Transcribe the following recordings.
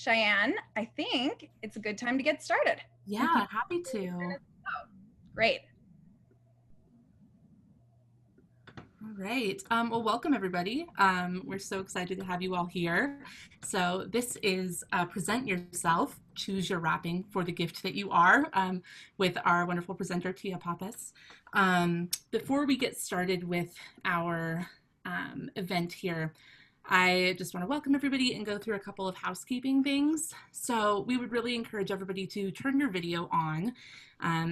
Cheyenne, I think it's a good time to get started. Yeah, happy to. Great. All right. Well, welcome everybody. We're so excited to have you all here. So this is Present Yourself, Choose Your Wrapping for the Gift That You Are, with our wonderful presenter, Tia Pappas. Before we get started with our event here, I just want to welcome everybody and go through a couple of housekeeping things. So we would really encourage everybody to turn your video on.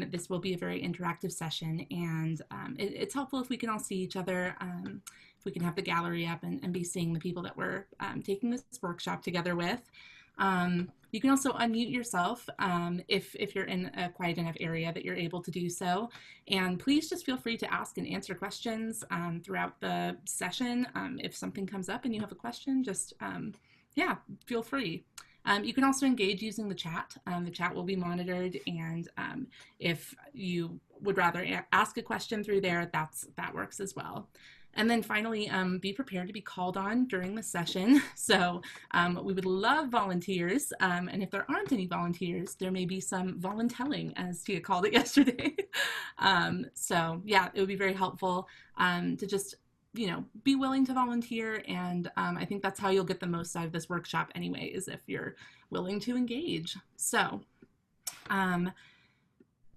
This will be a very interactive session, and it's helpful if we can all see each other, if we can have the gallery up and be seeing the people that we're taking this workshop together with. You can also unmute yourself if you're in a quiet enough area that you're able to do so. And please just feel free to ask and answer questions throughout the session. If something comes up and you have a question, just, yeah, feel free. You can also engage using the chat. The chat will be monitored, and if you would rather ask a question through there, that works as well. And then finally, be prepared to be called on during the session. So we would love volunteers. And if there aren't any volunteers, there may be some voluntelling, as Tia called it yesterday. So yeah, it would be very helpful to just, be willing to volunteer. And I think that's how you'll get the most out of this workshop anyway, is if you're willing to engage. So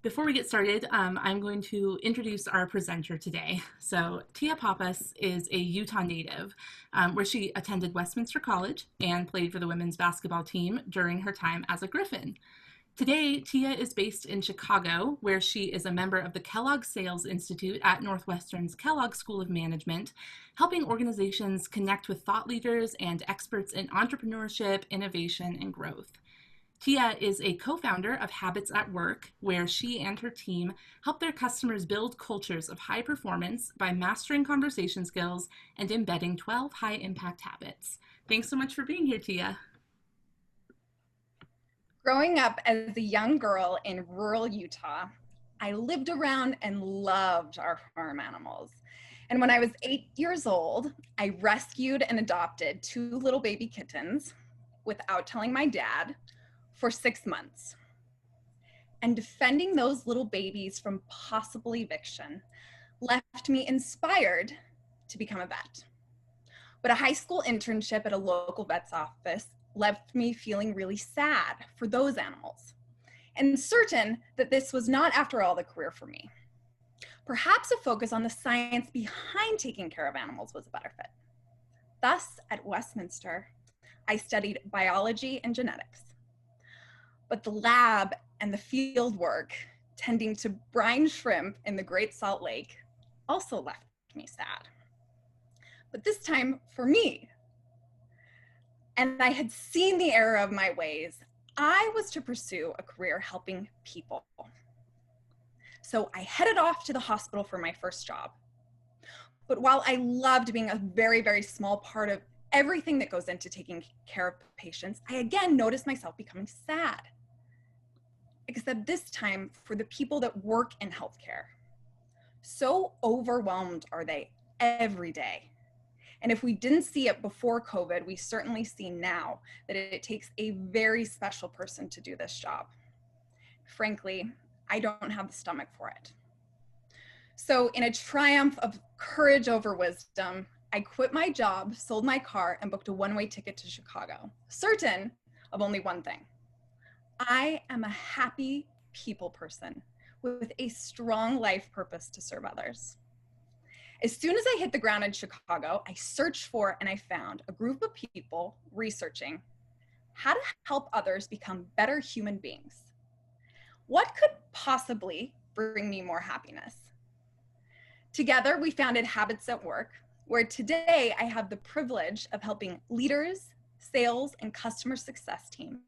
before we get started, I'm going to introduce our presenter today. So Tia Pappas is a Utah native, where she attended Westminster College and played for the women's basketball team during her time as a Griffin. Today, Tia is based in Chicago, where she is a member of the Kellogg Sales Institute at Northwestern's Kellogg School of Management, helping organizations connect with thought leaders and experts in entrepreneurship, innovation, and growth. Tia is a co-founder of Habits at Work, where she and her team help their customers build cultures of high performance by mastering conversation skills and embedding 12 high-impact habits. Thanks so much for being here, Tia. Growing up as a young girl in rural Utah, I lived around and loved our farm animals. And when I was 8 years old, I rescued and adopted 2 little baby kittens without telling my dad for 6 months. And defending those little babies from possible eviction left me inspired to become a vet. But a high school internship at a local vet's office left me feeling really sad for those animals, and certain that this was not, after all, the career for me. Perhaps a focus on the science behind taking care of animals was a better fit. Thus, at Westminster, I studied biology and genetics. But the lab and the field work, tending to brine shrimp in the Great Salt Lake, also left me sad. But this time for me. And I had seen the error of my ways. I was to pursue a career helping people. So I headed off to the hospital for my first job. But while I loved being a very, very small part of everything that goes into taking care of patients, I again noticed myself becoming sad. Except this time for the people that work in healthcare. So overwhelmed are they every day. And if we didn't see it before COVID, we certainly see now that it takes a very special person to do this job. Frankly, I don't have the stomach for it. So in a triumph of courage over wisdom, I quit my job, sold my car, and booked a one-way ticket to Chicago, certain of only one thing. I am a happy people person with a strong life purpose to serve others. As soon as I hit the ground in Chicago, I searched for and I found a group of people researching how to help others become better human beings. What could possibly bring me more happiness? Together, we founded Habits at Work, where today I have the privilege of helping leaders, sales, and customer success teams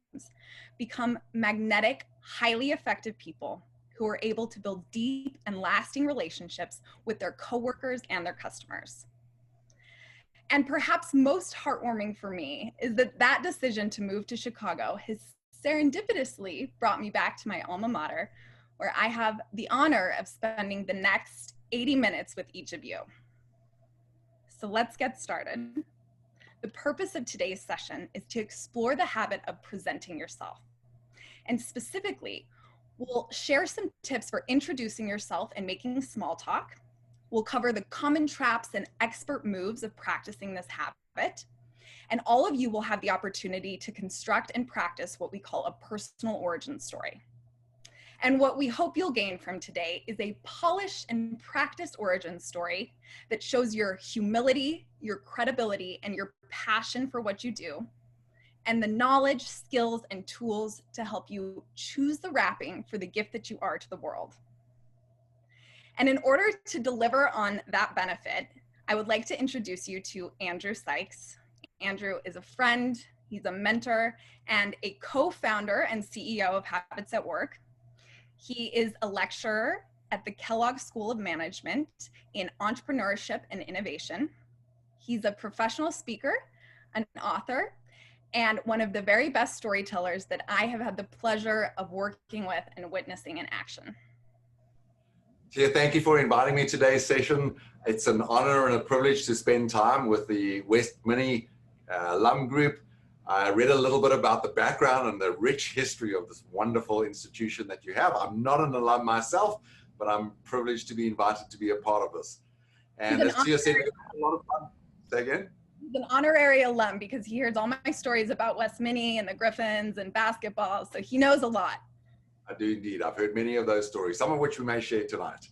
become magnetic, highly effective people who are able to build deep and lasting relationships with their coworkers and their customers. And perhaps most heartwarming for me is that decision to move to Chicago has serendipitously brought me back to my alma mater, where I have the honor of spending the next 80 minutes with each of you. So let's get started. the purpose of today's session is to explore the habit of presenting yourself. And specifically, we'll share some tips for introducing yourself and making small talk. We'll cover the common traps and expert moves of practicing this habit. And all of you will have the opportunity to construct and practice what we call a personal origin story. And what we hope you'll gain from today is a polished and practiced origin story that shows your humility, your credibility, and your passion for what you do, and the knowledge, skills, and tools to help you choose the wrapping for the gift that you are to the world. And in order to deliver on that benefit, I would like to introduce you to Andrew Sykes. Andrew is a friend, he's a mentor, and a co-founder and CEO of Habits at Work. He is a lecturer at the Kellogg School of Management in entrepreneurship and innovation. He's a professional speaker, an author, and one of the very best storytellers that I have had the pleasure of working with and witnessing in action. Tia, thank you for inviting me to today's session. It's an honor and a privilege to spend time with the Westminster alum group. I read a little bit about the background and the rich history of this wonderful institution that you have. I'm not an alum myself, but I'm privileged to be invited to be a part of this. And as Tia said, we had a lot of fun. Say again? He's an honorary alum because he hears all my stories about Westminster and the Griffins and basketball, so he knows a lot. I do indeed. I've heard many of those stories, some of which we may share tonight.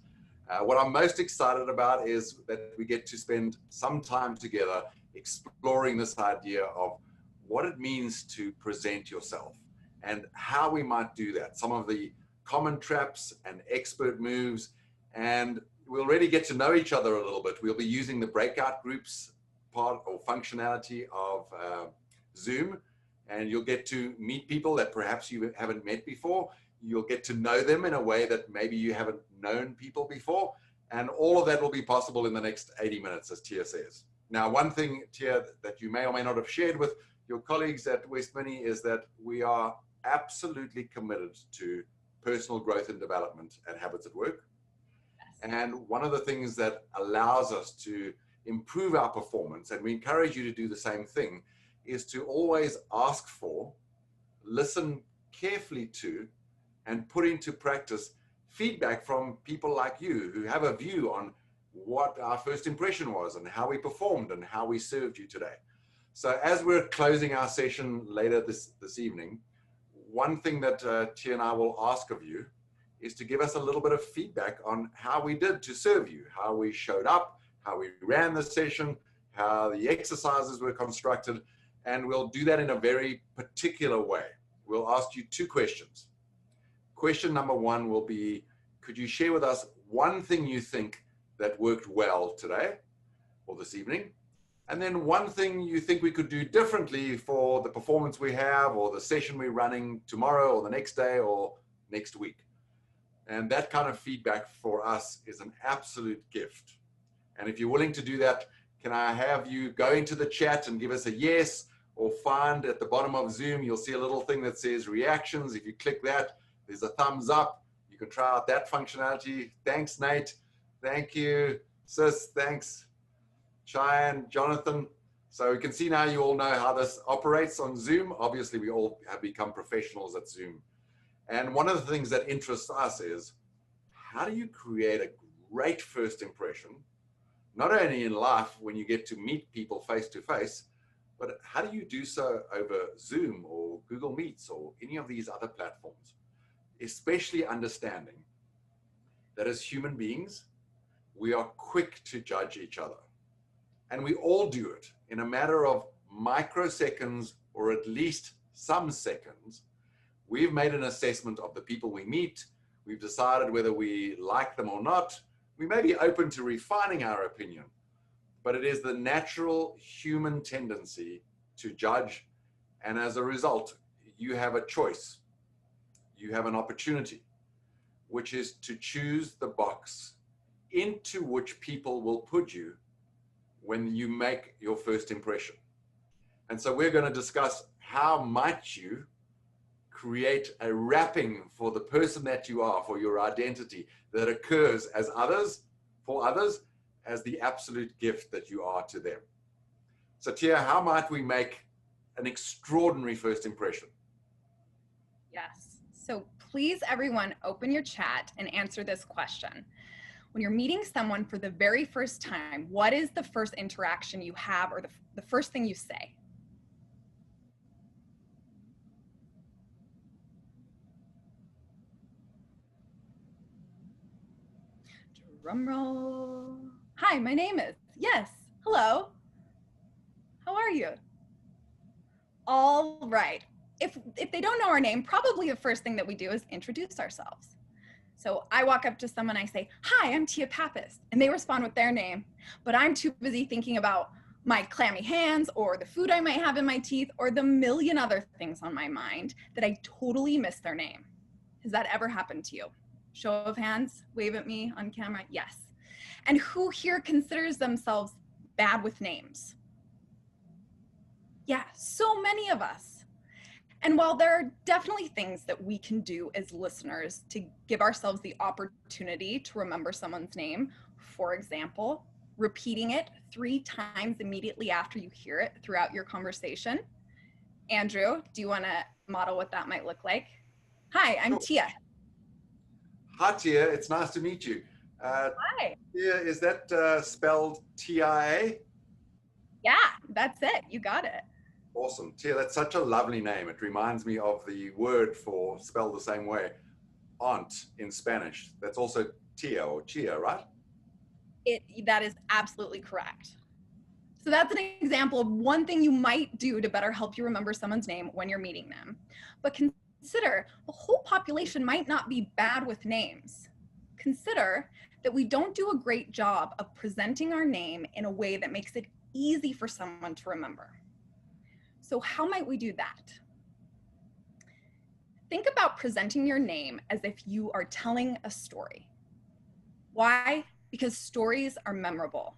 What I'm most excited about is that we get to spend some time together exploring this idea of what it means to present yourself and how we might do that, some of the common traps and expert moves, and we'll really get to know each other a little bit. We'll be using the breakout groups part or functionality of Zoom, and you'll get to meet people that perhaps you haven't met before. You'll get to know them in a way that maybe you haven't known people before, and all of that will be possible in the next 80 minutes, as Tia says. Now, one thing, Tia, that you may or may not have shared with your colleagues at Westminster is that we are absolutely committed to personal growth and development at Habits at Work. Yes. And one of the things that allows us to improve our performance, and we encourage you to do the same thing, is to always ask for, listen carefully to, and put into practice feedback from people like you who have a view on what our first impression was and how we performed and how we served you today. So as we're closing our session later this evening, one thing that Tia and I will ask of you is to give us a little bit of feedback on how we did to serve you, how we showed up, how we ran the session, how the exercises were constructed, and we'll do that in a very particular way. We'll ask you two questions. Question number one will be, could you share with us one thing you think that worked well today or this evening? And then one thing you think we could do differently for the performance we have or the session we're running tomorrow or the next day or next week. And that kind of feedback for us is an absolute gift. And if you're willing to do that, can I have you go into the chat and give us a yes, or find at the bottom of Zoom, you'll see a little thing that says reactions. If you click that, there's a thumbs up. You can try out that functionality. Thanks, Nate. Thank you, Sis. Thanks, Cheyenne, Jonathan. So we can see now you all know how this operates on Zoom. Obviously, we all have become professionals at Zoom. And one of the things that interests us is, how do you create a great first impression, not only in life when you get to meet people face to face, but how do you do so over Zoom or Google Meets or any of these other platforms? Especially understanding that as human beings, we are quick to judge each other. And we all do it in a matter of microseconds or at least some seconds. We've made an assessment of the people we meet. We've decided whether we like them or not. We may be open to refining our opinion, but it is the natural human tendency to judge. And as a result, you have a choice. You have an opportunity, which is to choose the box into which people will put you when you make your first impression. And so we're going to discuss how might you create a wrapping for the person that you are, for your identity, that occurs as others, for others, as the absolute gift that you are to them. So Tia, how might we make an extraordinary first impression? Yes. So please, everyone, open your chat and answer this question. When you're meeting someone for the very first time, what is the first interaction you have or the first thing you say? Drum roll. Hi, my name is. Yes. Hello. How are you? All right. If they don't know our name, probably the first thing that we do is introduce ourselves. So I walk up to someone, I say, hi, I'm Tia Pappas, and they respond with their name, but I'm too busy thinking about my clammy hands or the food I might have in my teeth or the million other things on my mind that I totally miss their name. Has that ever happened to you? Show of hands, wave at me on camera, yes. And who here considers themselves bad with names? Yeah, so many of us. And while there are definitely things that we can do as listeners to give ourselves the opportunity to remember someone's name, for example, repeating it 3 times immediately after you hear it throughout your conversation. Andrew, do you want to model what that might look like? Hi, I'm Tia. Hi, Tia. It's nice to meet you. Hi. Tia, is that spelled T-I-A? Yeah, that's it. You got it. Awesome. Tia, that's such a lovely name. It reminds me of the word for spelled the same way, aunt in Spanish. That's also Tia or Chia, right? That is absolutely correct. So that's an example of one thing you might do to better help you remember someone's name when you're meeting them. But consider the whole population might not be bad with names. Consider that we don't do a great job of presenting our name in a way that makes it easy for someone to remember. So how might we do that? Think about presenting your name as if you are telling a story. Why? Because stories are memorable.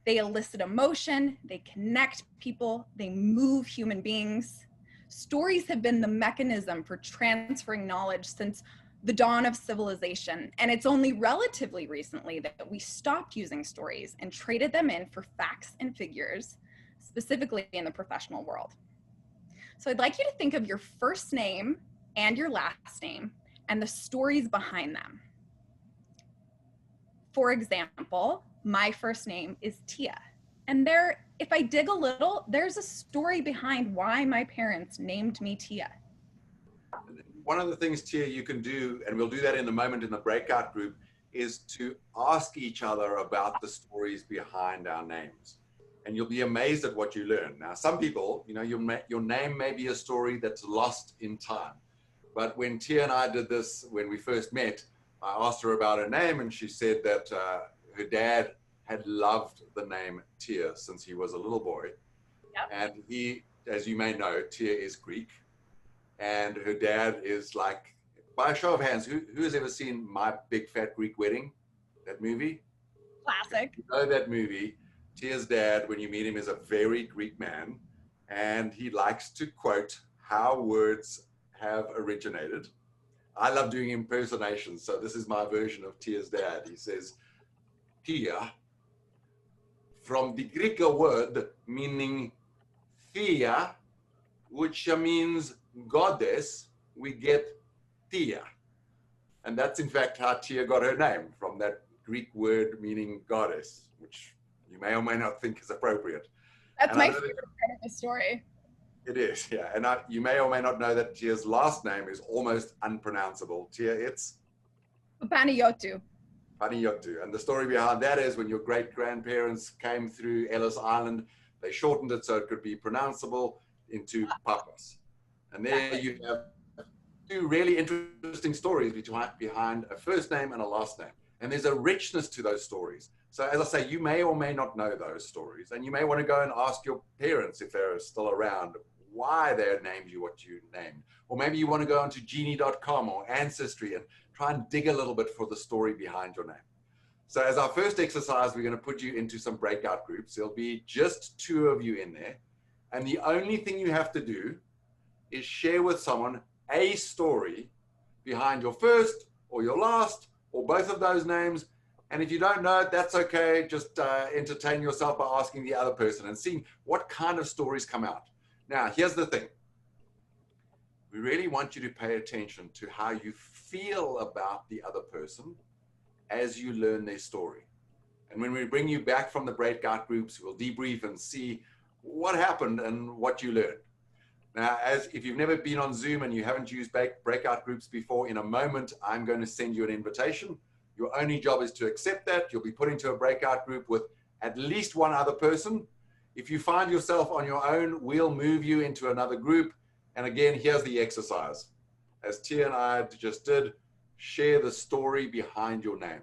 They elicit emotion, they connect people, they move human beings. Stories have been the mechanism for transferring knowledge since the dawn of civilization, and it's only relatively recently that we stopped using stories and traded them in for facts and figures, specifically in the professional world. So I'd like you to think of your first name and your last name and the stories behind them. For example, my first name is Tia. And there, if I dig a little, there's a story behind why my parents named me Tia. One of the things, Tia, you can do, and we'll do that in a moment in the breakout group, is to ask each other about the stories behind our names. And you'll be amazed at what you learn. Now, some people, you know, your name may be a story that's lost in time. But when Tia and I did this, when we first met, I asked her about her name, and she said that her dad had loved the name Tia since he was a little boy. Yep. And he, as you may know, Tia is Greek. And her dad is like, by a show of hands, who has ever seen My Big Fat Greek Wedding? That movie? Classic. You know that movie. Tia's dad, when you meet him, is a very Greek man. And he likes to quote how words have originated. I love doing impersonations, so this is my version of Tia's dad. He says, Tia, from the Greek word meaning Thea, which means goddess, we get Tia. And that's in fact how Tia got her name, from that Greek word meaning goddess, which you may or may not think is appropriate. That's my favorite part of the story. It is, yeah. And you may or may not know that Tia's last name is almost unpronounceable. Tia, it's? Panayiotou. Panayiotou. And the story behind that is when your great-grandparents came through Ellis Island, they shortened it so it could be pronounceable into Papas. And there you have 2 really interesting stories behind a first name and a last name. And there's a richness to those stories. So as I say, you may or may not know those stories. And you may want to go and ask your parents, if they're still around, why they named you what you named. Or maybe you want to go onto genie.com or Ancestry and try and dig a little bit for the story behind your name. So as our first exercise, we're going to put you into some breakout groups. There'll be just 2 of you in there. And the only thing you have to do is share with someone a story behind your first or your last or both of those names, And if you don't know it, that's okay. Just entertain yourself by asking the other person and seeing what kind of stories come out. Now, here's the thing. We really want you to pay attention to how you feel about the other person as you learn their story. And when we bring you back from the breakout groups, we'll debrief and see what happened and what you learned. Now, if you've never been on Zoom and you haven't used breakout groups before, in a moment, I'm going to send you an invitation. Your only job is to accept that. You'll be put into a breakout group with at least one other person. If you find yourself on your own, we'll move you into another group. And again, here's the exercise. As Tia and I just did, share the story behind your name,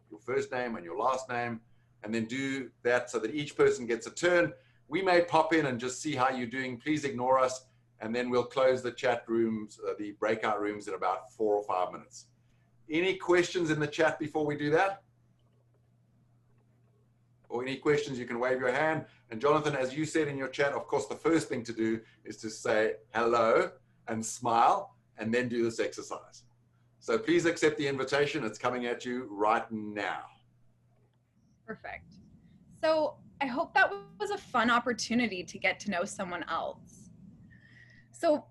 your first name and your last name, and then do that so that each person gets a turn. We may pop in and just see how you're doing. Please ignore us. And then we'll close the chat rooms, the breakout rooms in about 4 or 5 minutes. Any questions in the chat before we do that? Or any questions, you can wave your hand. And Jonathan, as you said in your chat, of course, the first thing to do is to say hello and smile and then do this exercise. So please accept the invitation. It's coming at you right now. Perfect. So I hope that was a fun opportunity to get to know someone else. So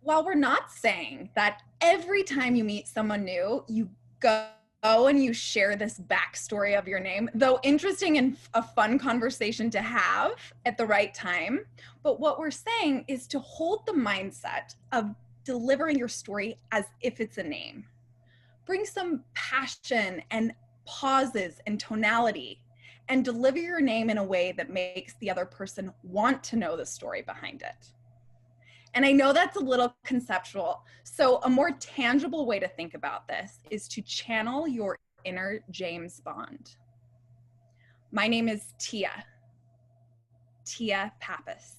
while we're not saying that every time you meet someone new, you go and you share this backstory of your name, though interesting and a fun conversation to have at the right time, but what we're saying is to hold the mindset of delivering your story as if it's a name. Bring some passion and pauses and tonality, and deliver your name in a way that makes the other person want to know the story behind it. And I know that's a little conceptual, so a more tangible way to think about this is to channel your inner James Bond. My name is Tia Pappas.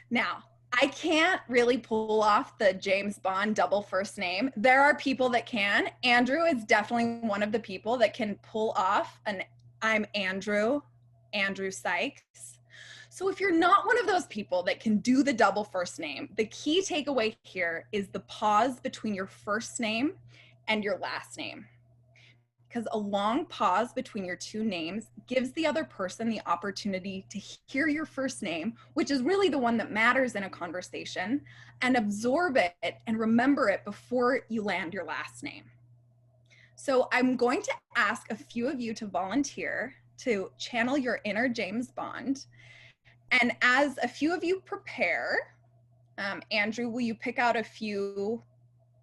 Now, I can't really pull off the James Bond double first name. There are people that can. Andrew is definitely one of the people that can pull off an I'm Andrew Sykes. So if you're not one of those people that can do the double first name, the key takeaway here is the pause between your first name and your last name. Because a long pause between your two names gives the other person the opportunity to hear your first name, which is really the one that matters in a conversation, and absorb it and remember it before you land your last name. So I'm going to ask a few of you to volunteer to channel your inner James Bond. And as a few of you prepare, Andrew, will you pick out a few,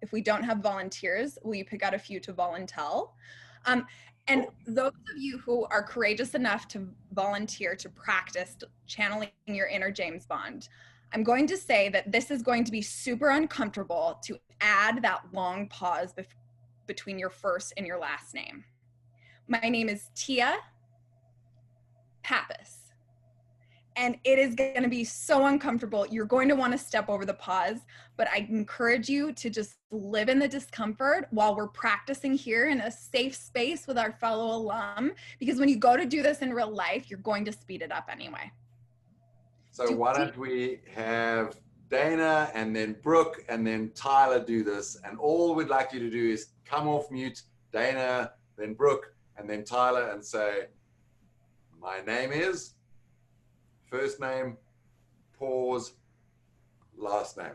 if we don't have volunteers, will you pick out a few to volunteer? And those of you who are courageous enough to volunteer to practice channeling your inner James Bond, I'm going to say that this is going to be super uncomfortable to add that long pause between your first and your last name. My name is Tia Pappas. And it is going to be so uncomfortable. You're going to want to step over the pause, but I encourage you to just live in the discomfort while we're practicing here in a safe space with our fellow alum, because when you go to do this in real life, you're going to speed it up anyway. So why don't we have Dana and then Brooke and then Tyler do this, and all we'd like you to do is come off mute, Dana, then Brooke, and then Tyler, and say, my name is, first name, pause, last name.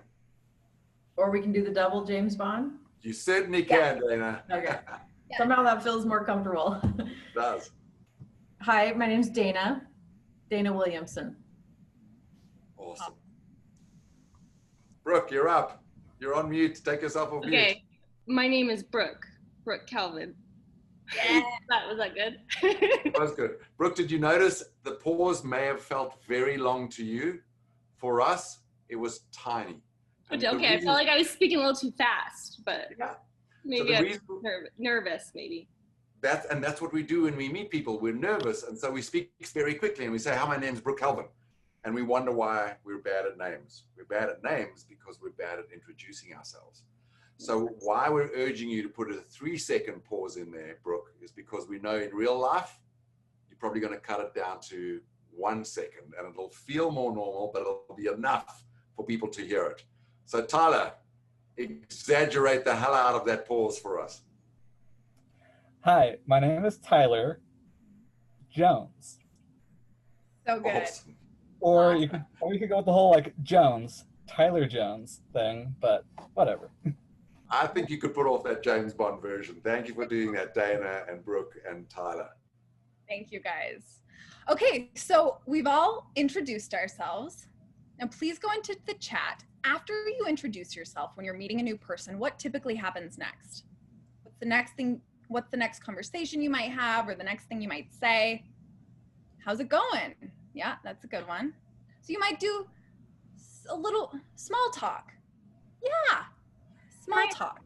Or we can do the double James Bond. You certainly can, Dana. Okay. Somehow that feels more comfortable. It does. Hi, my name's Dana Williamson. Awesome. Brooke, you're up. You're on mute. Take yourself off mute. Okay, my name is Brooke Calvin. Yeah. Was that good? That was good. Brooke, did you notice the pause may have felt very long to you? For us, it was tiny. And Okay, I felt like I was speaking a little too fast, but yeah. maybe I was nervous, maybe. That's what we do when we meet people. We're nervous, and so we speak very quickly, and we say, hi, my name's Brooke Calvin. And we wonder why we're bad at names. We're bad at names because we're bad at introducing ourselves. So why we're urging you to put a 3-second pause in there, Brooke, is because we know in real life, you're probably going to cut it down to 1 second, and it'll feel more normal, but it'll be enough for people to hear it. So Tyler, exaggerate the hell out of that pause for us. Hi, my name is Tyler Jones. So good. Awesome. Or you could go with the whole like Jones, Tyler Jones thing, but whatever. I think you could put off that James Bond version. Thank you for doing that, Dana and Brooke and Tyler. Thank you, guys. Okay, so we've all introduced ourselves. Now, please go into the chat. After you introduce yourself, when you're meeting a new person, what typically happens next? What's the next thing? What's the next conversation you might have, or the next thing you might say? How's it going? Yeah, that's a good one. So you might do a little small talk. Yeah, small talk.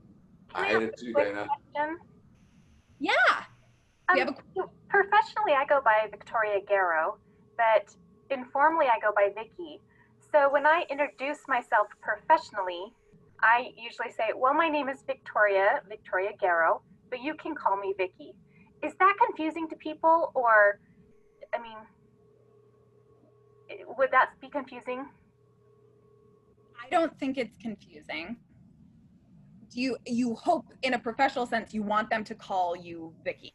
I hate it too, Dana. Yeah. We have a Professionally, I go by Victoria Garrow, but informally, I go by Vicky. So when I introduce myself professionally, I usually say, well, my name is Victoria Garrow, but you can call me Vicky. Is that confusing to people, or, I mean, would that be confusing? I don't think it's confusing. You hope in a professional sense you want them to call you Vicky.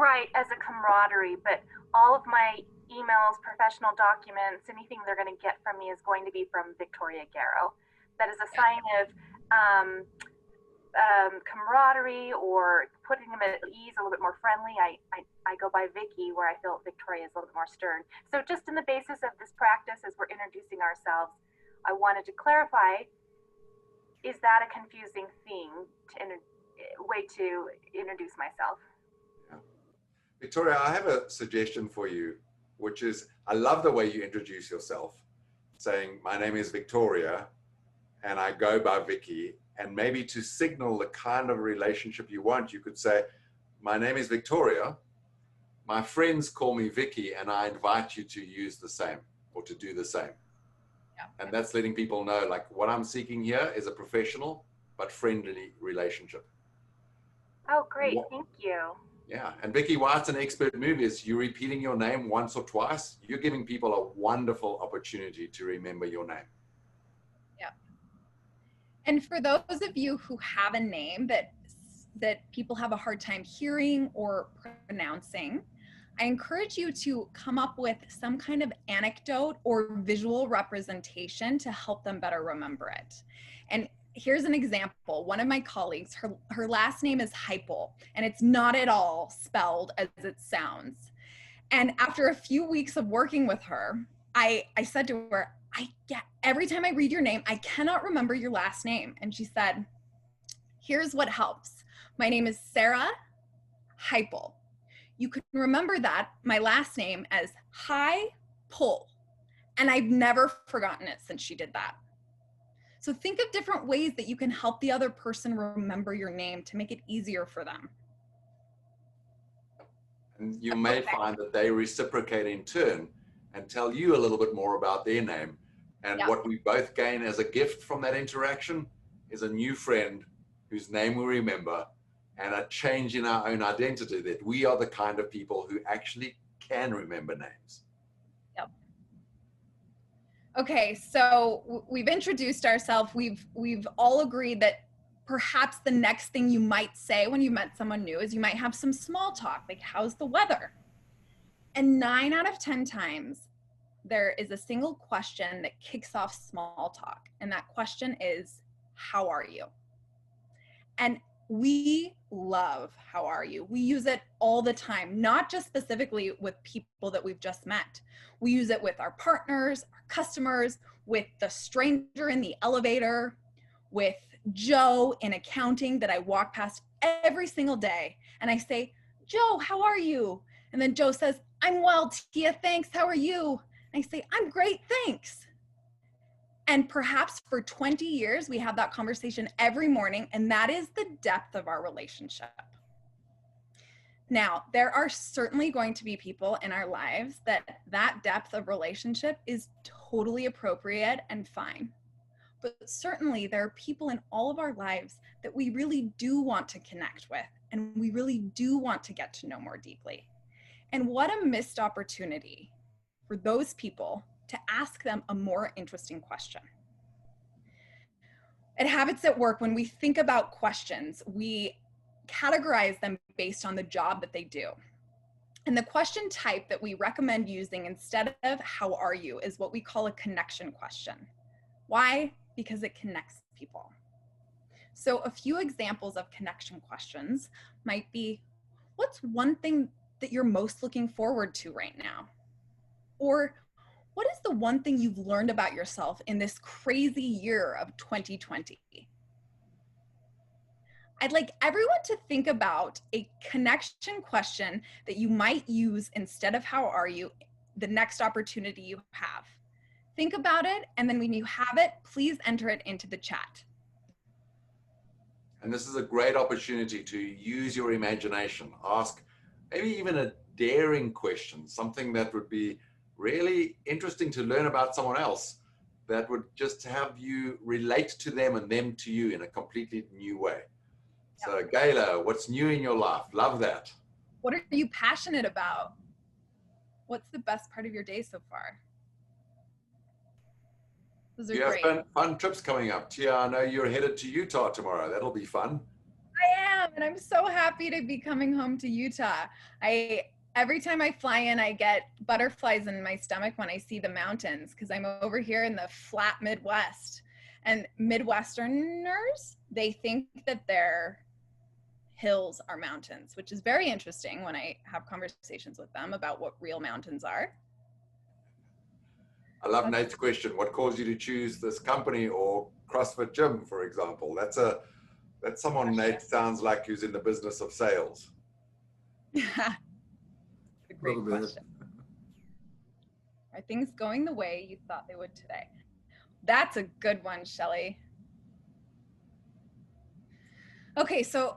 Right, as a camaraderie, but all of my emails, professional documents, anything they're going to get from me is going to be from Victoria Garrow. That is a sign of camaraderie or putting them at ease, a little bit more friendly. I go by Vicky, where I feel Victoria is a little bit more stern. So just in the basis of this practice, as we're introducing ourselves, I wanted to clarify, is that a confusing way to introduce myself? Victoria, I have a suggestion for you, which is, I love the way you introduce yourself, saying, my name is Victoria, and I go by Vicky. And maybe to signal the kind of relationship you want, you could say, my name is Victoria, my friends call me Vicky, and I invite you to use the same, or to do the same. Yeah. And that's letting people know, like, what I'm seeking here is a professional but friendly relationship. Oh, great. Thank you. Yeah, and Vicky, why it's an expert move is you repeating your name once or twice, you're giving people a wonderful opportunity to remember your name. Yeah. And for those of you who have a name that people have a hard time hearing or pronouncing, I encourage you to come up with some kind of anecdote or visual representation to help them better remember it. And here's an example. One of my colleagues, her last name is Heipel, and it's not at all spelled as it sounds. And after a few weeks of working with her, I said to her, every time I read your name, I cannot remember your last name. And she said, here's what helps. My name is Sarah Heipel. You can remember that, my last name, as Hi-Pull. And I've never forgotten it since she did that. So think of different ways that you can help the other person remember your name to make it easier for them. And you may find that they reciprocate in turn and tell you a little bit more about their name. And what we both gain as a gift from that interaction is a new friend whose name we remember, and a change in our own identity, that we are the kind of people who actually can remember names. Yep. Okay, so we've introduced ourselves. We've all agreed that perhaps the next thing you might say when you met someone new is you might have some small talk, like, how's the weather? And 9 out of 10 times, there is a single question that kicks off small talk. And that question is, how are you? And we love how are you. We use it all the time, not just specifically with people that we've just met. We use it with our partners, our customers, with the stranger in the elevator, with Joe in accounting that I walk past every single day. And I say, Joe, how are you? And then Joe says, I'm well, Tia, thanks. How are you? And I say, I'm great, thanks. And perhaps for 20 years, we have that conversation every morning, and that is the depth of our relationship. Now, there are certainly going to be people in our lives that depth of relationship is totally appropriate and fine. But certainly there are people in all of our lives that we really do want to connect with, and we really do want to get to know more deeply. And what a missed opportunity for those people to ask them a more interesting question. At Habits at Work, when we think about questions, we categorize them based on the job that they do. And the question type that we recommend using instead of how are you is what we call a connection question. Why? Because it connects people. So a few examples of connection questions might be, what's one thing that you're most looking forward to right now? Or what is the one thing you've learned about yourself in this crazy year of 2020? I'd like everyone to think about a connection question that you might use instead of how are you the next opportunity you have. Think about it, and then when you have it, please enter it into the chat. And this is a great opportunity to use your imagination. Ask maybe even a daring question, something that would be really interesting to learn about someone else, that would just have you relate to them and them to you in a completely new way. So Gayla, what's new in your life? Love that. What are you passionate about? What's the best part of your day so far? Those are great. You have fun trips coming up. Tia, I know you're headed to Utah tomorrow. That'll be fun. I am, and I'm so happy to be coming home to Utah. Every time I fly in, I get butterflies in my stomach when I see the mountains, because I'm over here in the flat Midwest. And Midwesterners, they think that their hills are mountains, which is very interesting when I have conversations with them about what real mountains are. I love Nate's question. What caused you to choose this company or CrossFit gym, for example? That's someone, Nate, sounds like who's in the business of sales. A great question. Are things going the way you thought they would today? That's a good one, Shelley. Okay, so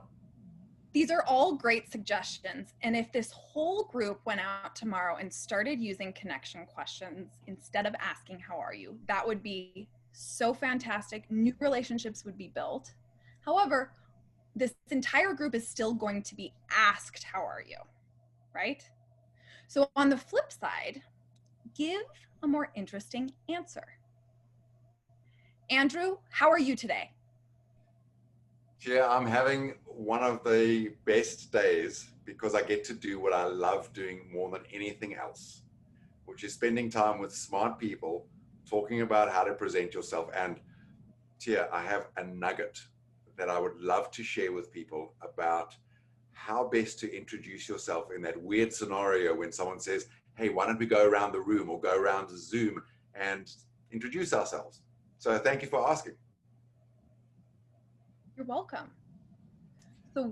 these are all great suggestions. And if this whole group went out tomorrow and started using connection questions instead of asking, how are you? That would be so fantastic. New relationships would be built. However, this entire group is still going to be asked, how are you? Right? So on the flip side, give a more interesting answer. Andrew, how are you today? Yeah, I'm having one of the best days because I get to do what I love doing more than anything else, which is spending time with smart people, talking about how to present yourself. And Tia, I have a nugget that I would love to share with people about how best to introduce yourself in that weird scenario when someone says, hey, why don't we go around the room or go around Zoom and introduce ourselves? So thank you for asking. You're welcome.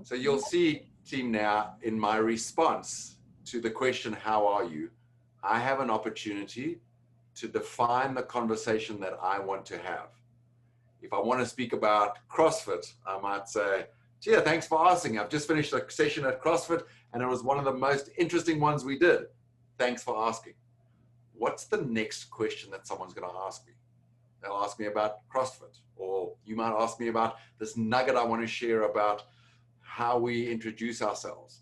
So you'll see, team, now in my response to the question, how are you? I have an opportunity to define the conversation that I want to have. If I want to speak about CrossFit, I might say, Tia, thanks for asking. I've just finished a session at CrossFit and it was one of the most interesting ones we did. Thanks for asking. What's the next question that someone's going to ask me? They'll ask me about CrossFit, or you might ask me about this nugget I want to share about how we introduce ourselves.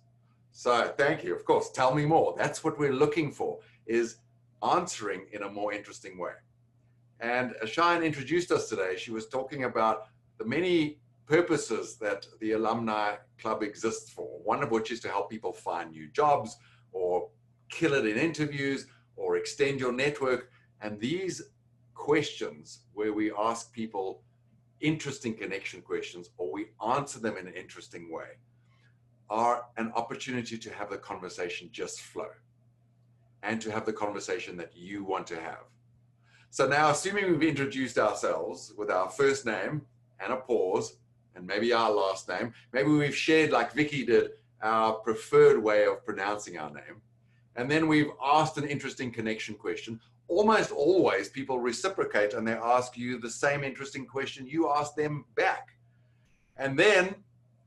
So thank you. Of course, tell me more. That's what we're looking for, is answering in a more interesting way. And Ashine introduced us today. She was talking about the many purposes that the Alumni Club exists for, one of which is to help people find new jobs or kill it in interviews or extend your network. And these questions where we ask people interesting connection questions or we answer them in an interesting way are an opportunity to have the conversation just flow and to have the conversation that you want to have. So now, assuming we've introduced ourselves with our first name and a pause and maybe our last name, maybe we've shared, like Vicky did, our preferred way of pronouncing our name, and then we've asked an interesting connection question. Almost always people reciprocate and they ask you the same interesting question you ask them back. And then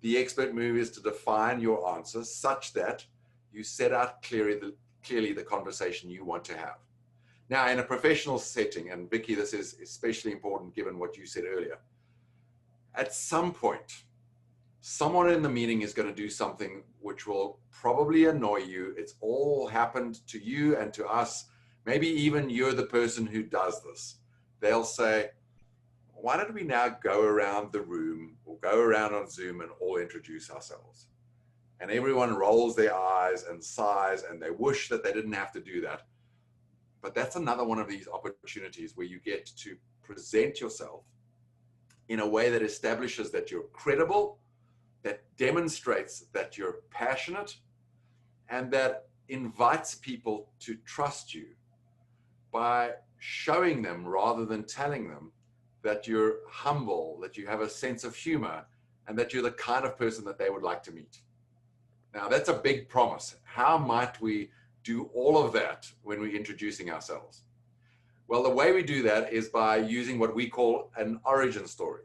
the expert move is to define your answer such that you set out clearly the conversation you want to have. Now, in a professional setting, and Vicky, this is especially important given what you said earlier, at some point, someone in the meeting is going to do something which will probably annoy you. It's all happened to you and to us. Maybe even you're the person who does this. They'll say, why don't we now go around the room or go around on Zoom and all introduce ourselves? And everyone rolls their eyes and sighs and they wish that they didn't have to do that. But that's another one of these opportunities where you get to present yourself in a way that establishes that you're credible, that demonstrates that you're passionate, and that invites people to trust you by showing them rather than telling them that you're humble, that you have a sense of humor, and that you're the kind of person that they would like to meet. Now, that's a big promise. How might we do all of that when we're introducing ourselves? Well, the way we do that is by using what we call an origin story.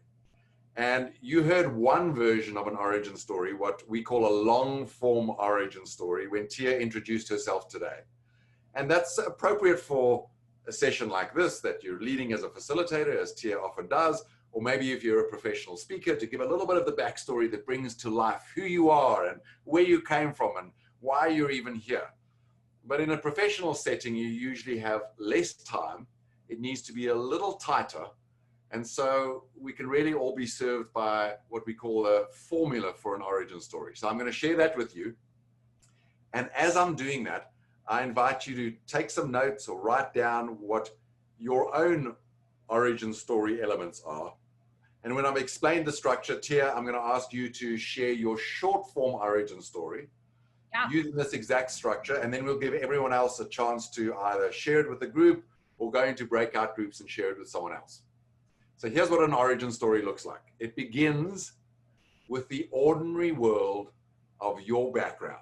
And you heard one version of an origin story, what we call a long form origin story, when Tia introduced herself today. And that's appropriate for a session like this that you're leading as a facilitator, as Tia often does, or maybe if you're a professional speaker, to give a little bit of the backstory that brings to life who you are and where you came from and why you're even here. But in a professional setting, you usually have less time. It needs to be a little tighter. And so we can really all be served by what we call a formula for an origin story. So I'm going to share that with you. And as I'm doing that, I invite you to take some notes or write down what your own origin story elements are. And when I've explained the structure, Tia, I'm going to ask you to share your short form origin story using this exact structure. And then we'll give everyone else a chance to either share it with the group or go into breakout groups and share it with someone else. So here's what an origin story looks like. It begins with the ordinary world of your background.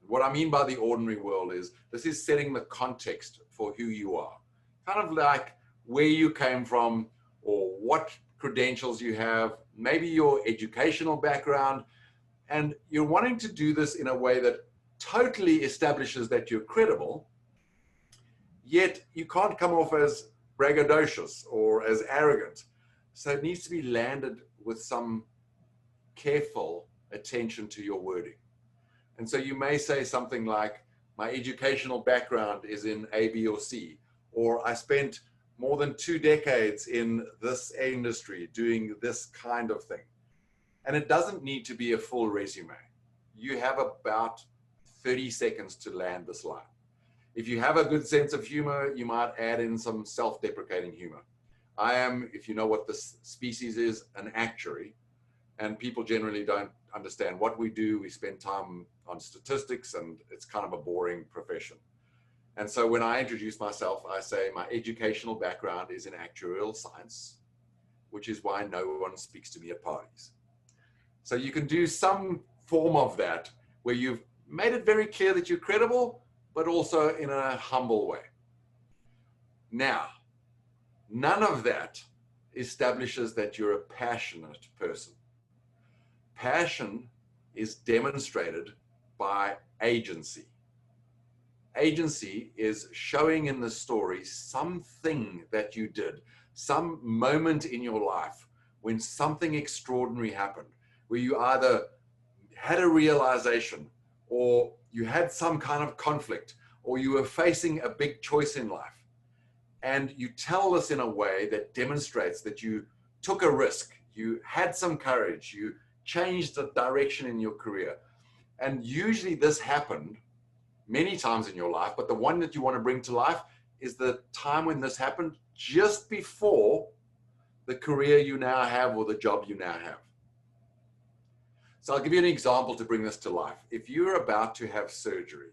What I mean by the ordinary world is this is setting the context for who you are. Kind of like where you came from or what credentials you have, maybe your educational background, and you're wanting to do this in a way that totally establishes that you're credible, yet you can't come off as braggadocious or as arrogant. So it needs to be landed with some careful attention to your wording. And so you may say something like, my educational background is in A, B, or C, or I spent more than 2 decades in this industry doing this kind of thing. And it doesn't need to be a full resume. You have about 30 seconds to land this line. If you have a good sense of humor, you might add in some self-deprecating humor. I am, if you know what this species is, an actuary, and people generally don't understand what we do. We spend time on statistics, and it's kind of a boring profession. And so when I introduce myself, I say my educational background is in actuarial science, which is why no one speaks to me at parties. So you can do some form of that where you've made it very clear that you're credible, but also in a humble way. Now, none of that establishes that you're a passionate person. Passion is demonstrated by agency. Agency is showing in the story something that you did, some moment in your life when something extraordinary happened, where you either had a realization or you had some kind of conflict or you were facing a big choice in life. And you tell this in a way that demonstrates that you took a risk, you had some courage, you changed the direction in your career. And usually this happened many times in your life, but the one that you want to bring to life is the time when this happened just before the career you now have or the job you now have. So I'll give you an example to bring this to life. If you're about to have surgery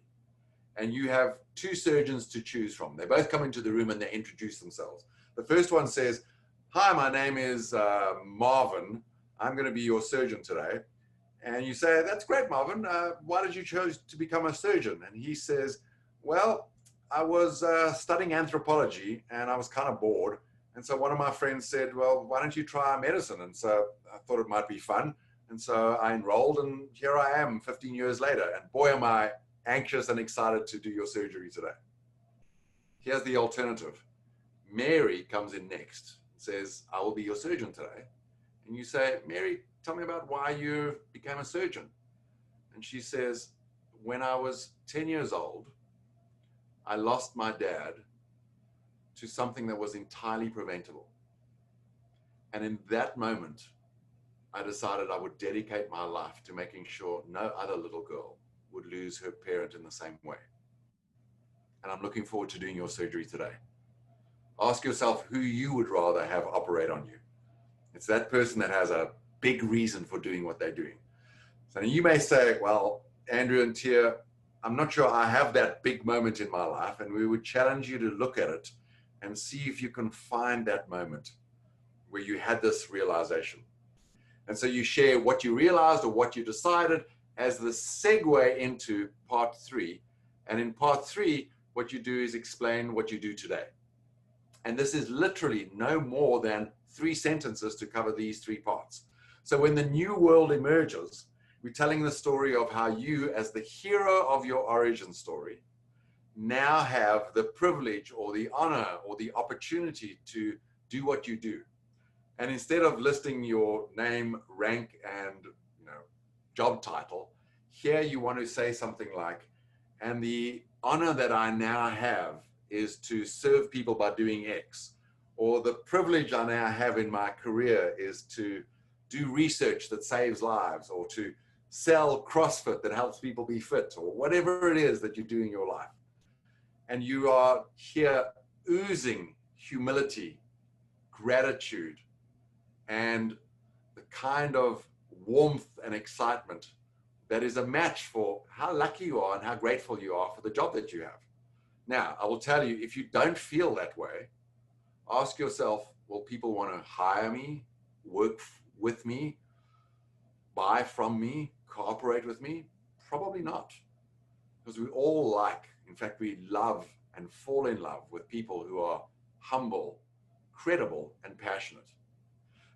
and you have 2 surgeons to choose from, they both come into the room and they introduce themselves. The first one says, "Hi, my name is Marvin. I'm going to be your surgeon today." And you say, "That's great, Marvin. Why did you choose to become a surgeon?" And he says, "Well, I was studying anthropology and I was kind of bored. And so one of my friends said, well, why don't you try medicine?" And so I thought it might be fun. And so I enrolled, and here I am 15 years later. And boy, am I anxious and excited to do your surgery today. Here's the alternative. Mary comes in next and says, "I will be your surgeon today." And you say, "Mary, tell me about why you became a surgeon." And she says, "When I was 10 years old, I lost my dad to something that was entirely preventable. And in that moment, I decided I would dedicate my life to making sure no other little girl would lose her parent in the same way. And I'm looking forward to doing your surgery today. Ask yourself who you would rather have operate on you. It's that person that has a big reason for doing what they're doing. So you may say, well, Andrew and Tia, I'm not sure I have that big moment in my life. And we would challenge you to look at it and see if you can find that moment where you had this realization. And so you share what you realized or what you decided as the segue into part 3. And in part 3, what you do is explain what you do today. And this is literally no more than 3 sentences to cover these 3 parts. So when the new world emerges, we're telling the story of how you, as the hero of your origin story, now have the privilege or the honor or the opportunity to do what you do. And instead of listing your name, rank, and job title, here you want to say something like, and the honor that I now have is to serve people by doing X, or the privilege I now have in my career is to do research that saves lives, or to sell CrossFit that helps people be fit, or whatever it is that you do in your life. And you are here oozing humility, gratitude, and the kind of warmth and excitement that is a match for how lucky you are and how grateful you are for the job that you have. Now, I will tell you, if you don't feel that way, ask yourself, will people want to hire me, work with me, buy from me, cooperate with me? Probably not. Because we all in fact, we love and fall in love with people who are humble, credible, and passionate.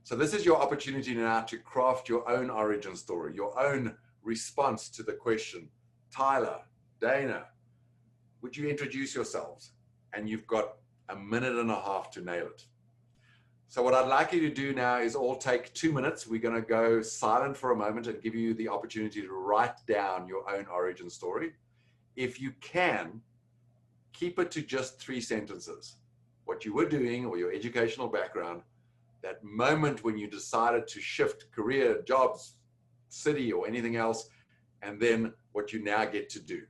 So this is your opportunity now to craft your own origin story, your own response to the question, Tyler, Dana, would you introduce yourselves? And you've got a minute and a half to nail it. So what I'd like you to do now is all take 2 minutes. We're going to go silent for a moment and give you the opportunity to write down your own origin story. If you can, keep it to just 3 sentences. What you were doing or your educational background, that moment when you decided to shift career, jobs, city, or anything else, and then what you now get to do.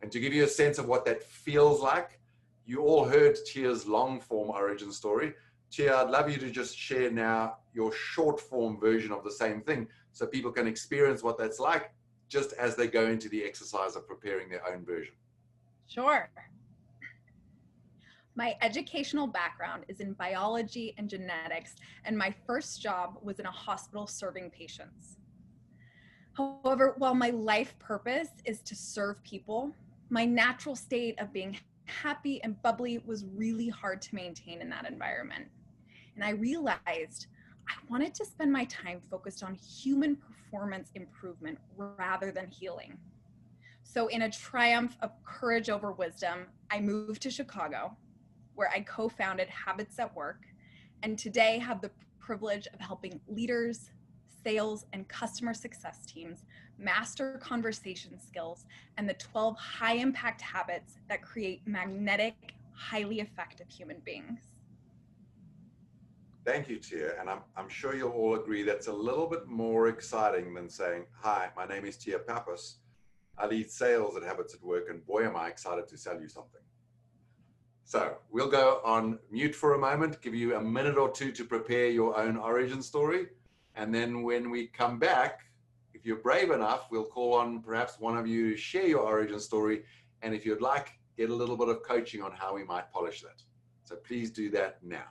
And to give you a sense of what that feels like, you all heard Tia's long form origin story. Tia, I'd love you to just share now your short form version of the same thing so people can experience what that's like just as they go into the exercise of preparing their own version. Sure. My educational background is in biology and genetics, and my first job was in a hospital serving patients. However, while my life purpose is to serve people, my natural state of being happy and bubbly was really hard to maintain in that environment. And I realized I wanted to spend my time focused on human performance improvement rather than healing. So in a triumph of courage over wisdom, I moved to Chicago, where I co-founded Habits at Work, and today have the privilege of helping leaders, sales, and customer success teams master conversation skills and the 12 high-impact habits that create magnetic, highly effective human beings. Thank you, Tia. And I'm sure you'll all agree that's a little bit more exciting than saying, hi, my name is Tia Pappas. I lead sales at Habits at Work, and boy, am I excited to sell you something. So we'll go on mute for a moment, give you a minute or 2 to prepare your own origin story. And then when we come back, if you're brave enough, we'll call on perhaps one of you to share your origin story. And if you'd like, get a little bit of coaching on how we might polish that. So please do that now.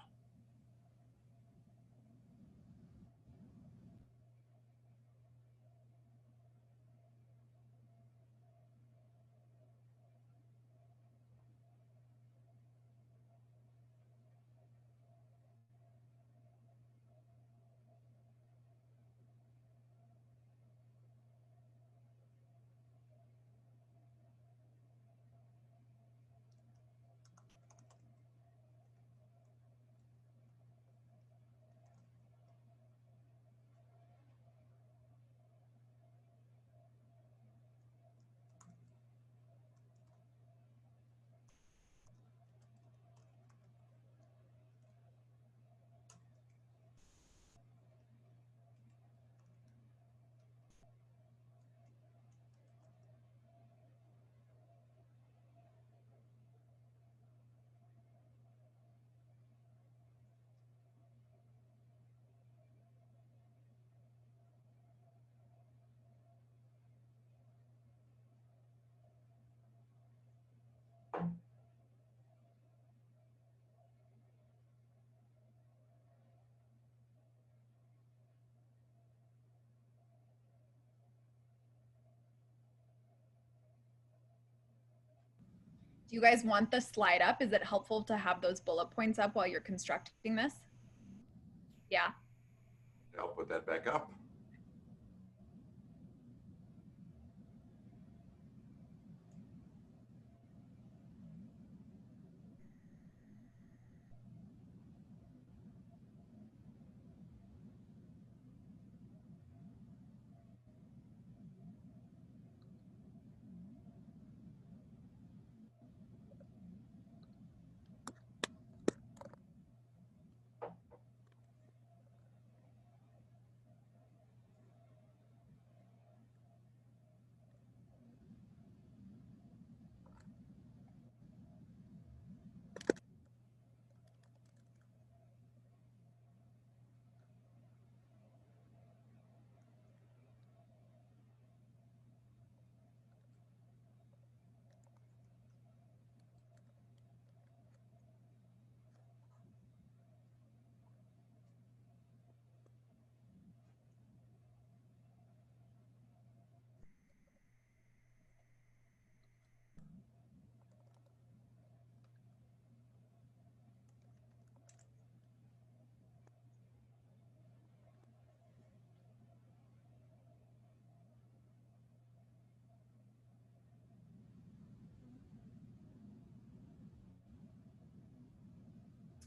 Do you guys want the slide up? Is it helpful to have those bullet points up while you're constructing this? Yeah. I'll put that back up.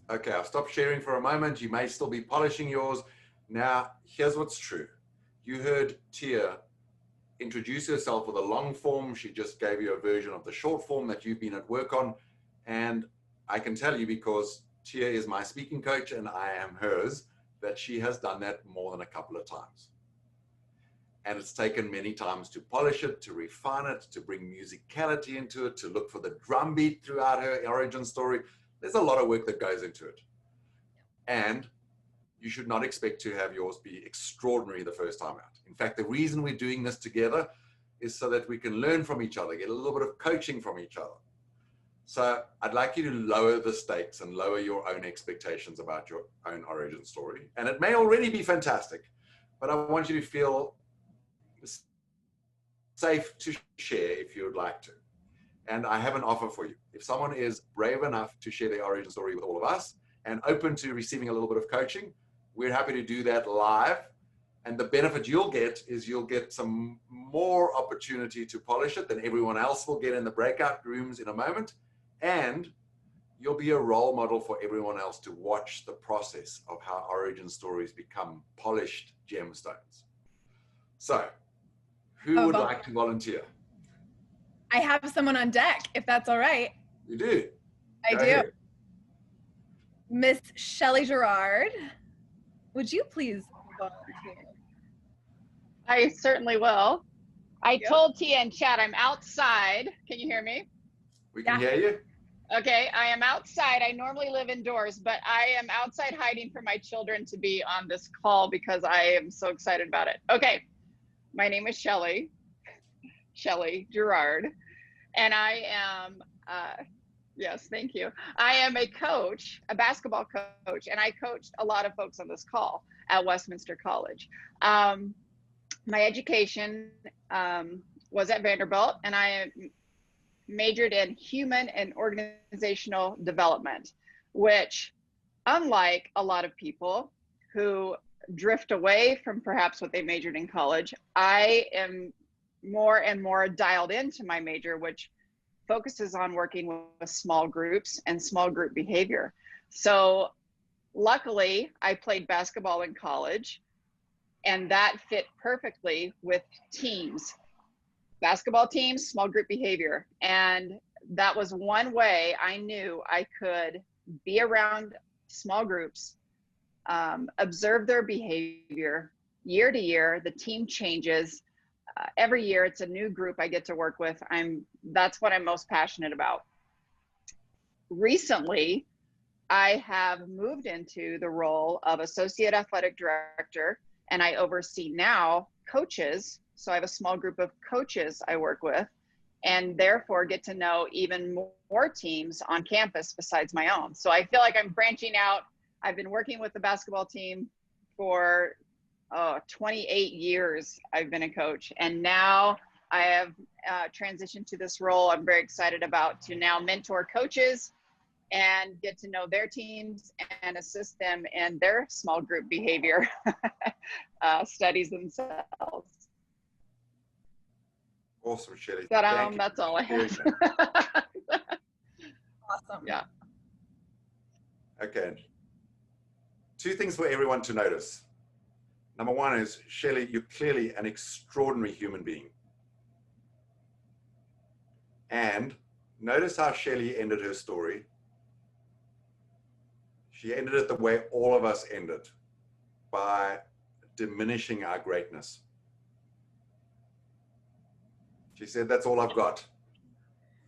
Okay, I've stopped sharing for a moment. You may still be polishing yours. Now, here's what's true. You heard Tia introduce herself with a long form. She just gave you a version of the short form that you've been at work on. And I can tell you, because Tia is my speaking coach and I am hers, that she has done that more than a couple of times. And it's taken many times to polish it, to refine it, to bring musicality into it, to look for the drum beat throughout her origin story. There's a lot of work that goes into it. And you should not expect to have yours be extraordinary the first time out. In fact, the reason we're doing this together is so that we can learn from each other, get a little bit of coaching from each other. So I'd like you to lower the stakes and lower your own expectations about your own origin story. And it may already be fantastic, but I want you to feel safe to share if you would like to. And I have an offer for you. If someone is brave enough to share their origin story with all of us and open to receiving a little bit of coaching, we're happy to do that live. And the benefit you'll get is you'll get some more opportunity to polish it than everyone else will get in the breakout rooms in a moment. And you'll be a role model for everyone else to watch the process of how origin stories become polished gemstones. So, who would like to volunteer? I have someone on deck, if that's all right. You do? I do. Miss Shelley Gerard, would you please volunteer? I certainly will. I told Tia and Chad I'm outside. Can you hear me? We can hear you. Okay, I am outside. I normally live indoors, but I am outside hiding from my children to be on this call because I am so excited about it. Okay, my name is Shelley Gerard, and I am, yes, thank you. I am a coach, a basketball coach, and I coached a lot of folks on this call at Westminster College. My education was at Vanderbilt, and I majored in human and organizational development, which, unlike a lot of people who drift away from perhaps what they majored in college, I am more and more dialed into my major, which focuses on working with small groups and small group behavior. So luckily, I played basketball in college, and that fit perfectly with teams. Basketball teams, small group behavior. And that was one way I knew I could be around small groups, observe their behavior year to year. The team changes. Every year it's a new group I get to work with. That's what I'm most passionate about. Recently, I have moved into the role of Associate Athletic Director, and I oversee now coaches. So I have a small group of coaches I work with, and therefore get to know even more teams on campus besides my own. So I feel like I'm branching out. I've been working with the basketball team for 28 years. I've been a coach, and now I have transitioned to this role. I'm very excited about to now mentor coaches and get to know their teams and assist them in their small group behavior studies themselves. Awesome, Shelley. That's all I have. Awesome. Yeah. Okay. 2 things for everyone to notice. Number 1 is, Shelley, you're clearly an extraordinary human being. And notice how Shelley ended her story. She ended it the way all of us ended, by diminishing our greatness. She said, that's all I've got.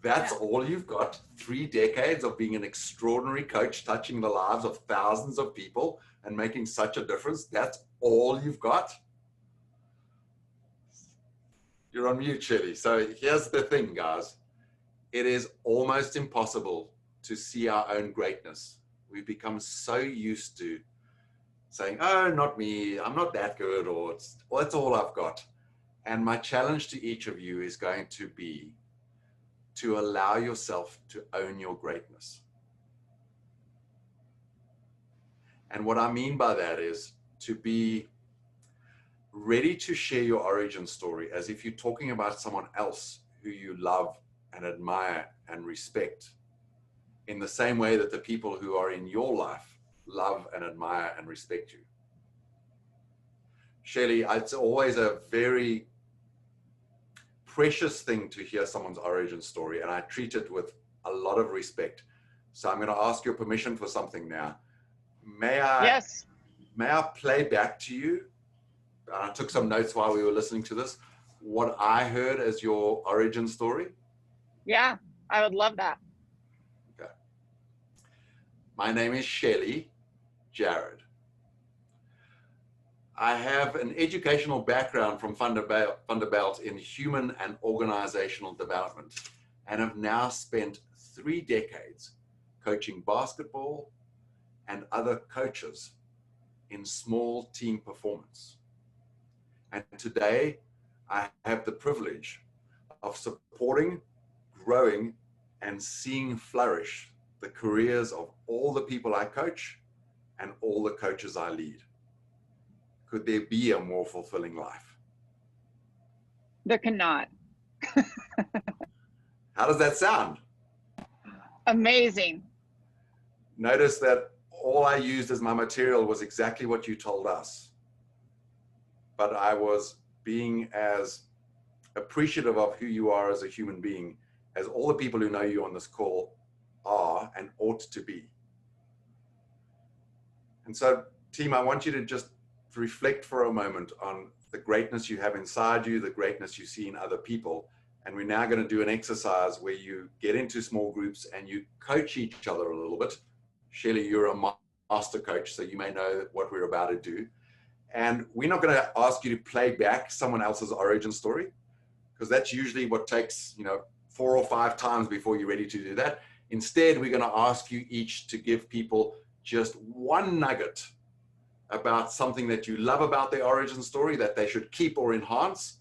That's all you've got? 3 decades of being an extraordinary coach, touching the lives of thousands of people and making such a difference? That's all you've got? You're on mute, Shelley. So here's the thing, guys. It is almost impossible to see our own greatness. We've become so used to saying, oh, not me, I'm not that good, or that's all I've got. And my challenge to each of you is going to be to allow yourself to own your greatness. And what I mean by that is to be ready to share your origin story as if you're talking about someone else who you love and admire and respect, in the same way that the people who are in your life love and admire and respect you. Shelley, it's always a very precious thing to hear someone's origin story, and I treat it with a lot of respect. So I'm going to ask your permission for something now. May I? Yes. May I play back to you? I took some notes while we were listening to this. What I heard as your origin story? Yeah, I would love that. Okay. My name is Shelley Jared. I have an educational background from Vanderbilt in human and organizational development, and have now spent 3 decades coaching basketball and other coaches in small team performance. And today I have the privilege of supporting, growing, and seeing flourish the careers of all the people I coach and all the coaches I lead. Could there be a more fulfilling life? There cannot. How does that sound? Amazing. Notice that all I used as my material was exactly what you told us. But I was being as appreciative of who you are as a human being as all the people who know you on this call are and ought to be. And so, team, I want you to just reflect for a moment on the greatness you have inside you, the greatness you see in other people. And we're now going to do an exercise where you get into small groups and you coach each other a little bit. Shelley, you're a master coach, so you may know what we're about to do. And we're not going to ask you to play back someone else's origin story, because that's usually what takes, 4 or 5 times before you're ready to do that. Instead, we're going to ask you each to give people just one nugget about something that you love about their origin story that they should keep or enhance,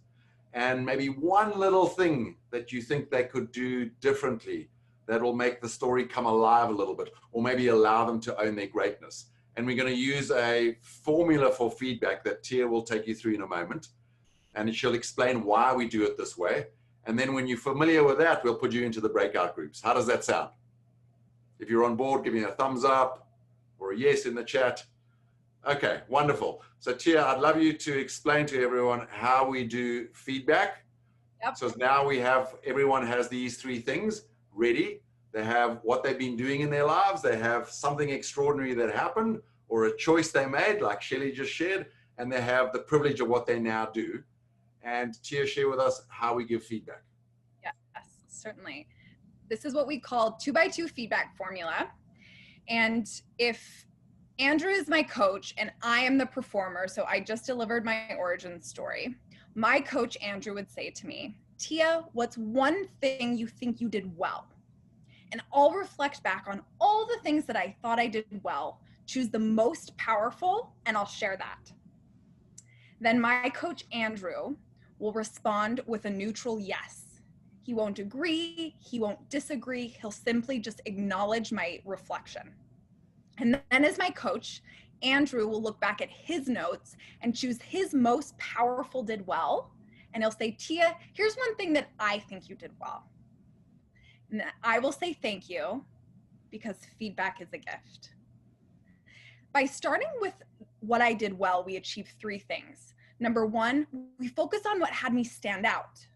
and maybe one little thing that you think they could do differently that will make the story come alive a little bit, or maybe allow them to own their greatness. And we're going to use a formula for feedback that Tia will take you through in a moment, and she'll explain why we do it this way. And then when you're familiar with that, we'll put you into the breakout groups. How does that sound? If you're on board, give me a thumbs up or a yes in the chat. Okay, wonderful. So Tia, I'd love you to explain to everyone how we do feedback. Yep. So now everyone has these 3 things ready. They have what they've been doing in their lives. They have something extraordinary that happened or a choice they made, like Shelley just shared, and they have the privilege of what they now do. And Tia, share with us how we give feedback. Yes, certainly. This is what we call 2x2 feedback formula. And if Andrew is my coach and I am the performer, so I just delivered my origin story, my coach Andrew would say to me, Tia, what's one thing you think you did well? And I'll reflect back on all the things that I thought I did well, choose the most powerful, and I'll share that. Then my coach Andrew will respond with a neutral yes. He won't agree, he won't disagree, he'll simply just acknowledge my reflection. And then as my coach, Andrew will look back at his notes and choose his most powerful did well. And he'll say, Tia, here's one thing that I think you did well. And I will say thank you, because feedback is a gift. By starting with what I did well, we achieved 3 things. Number 1, we focus on what had me stand out.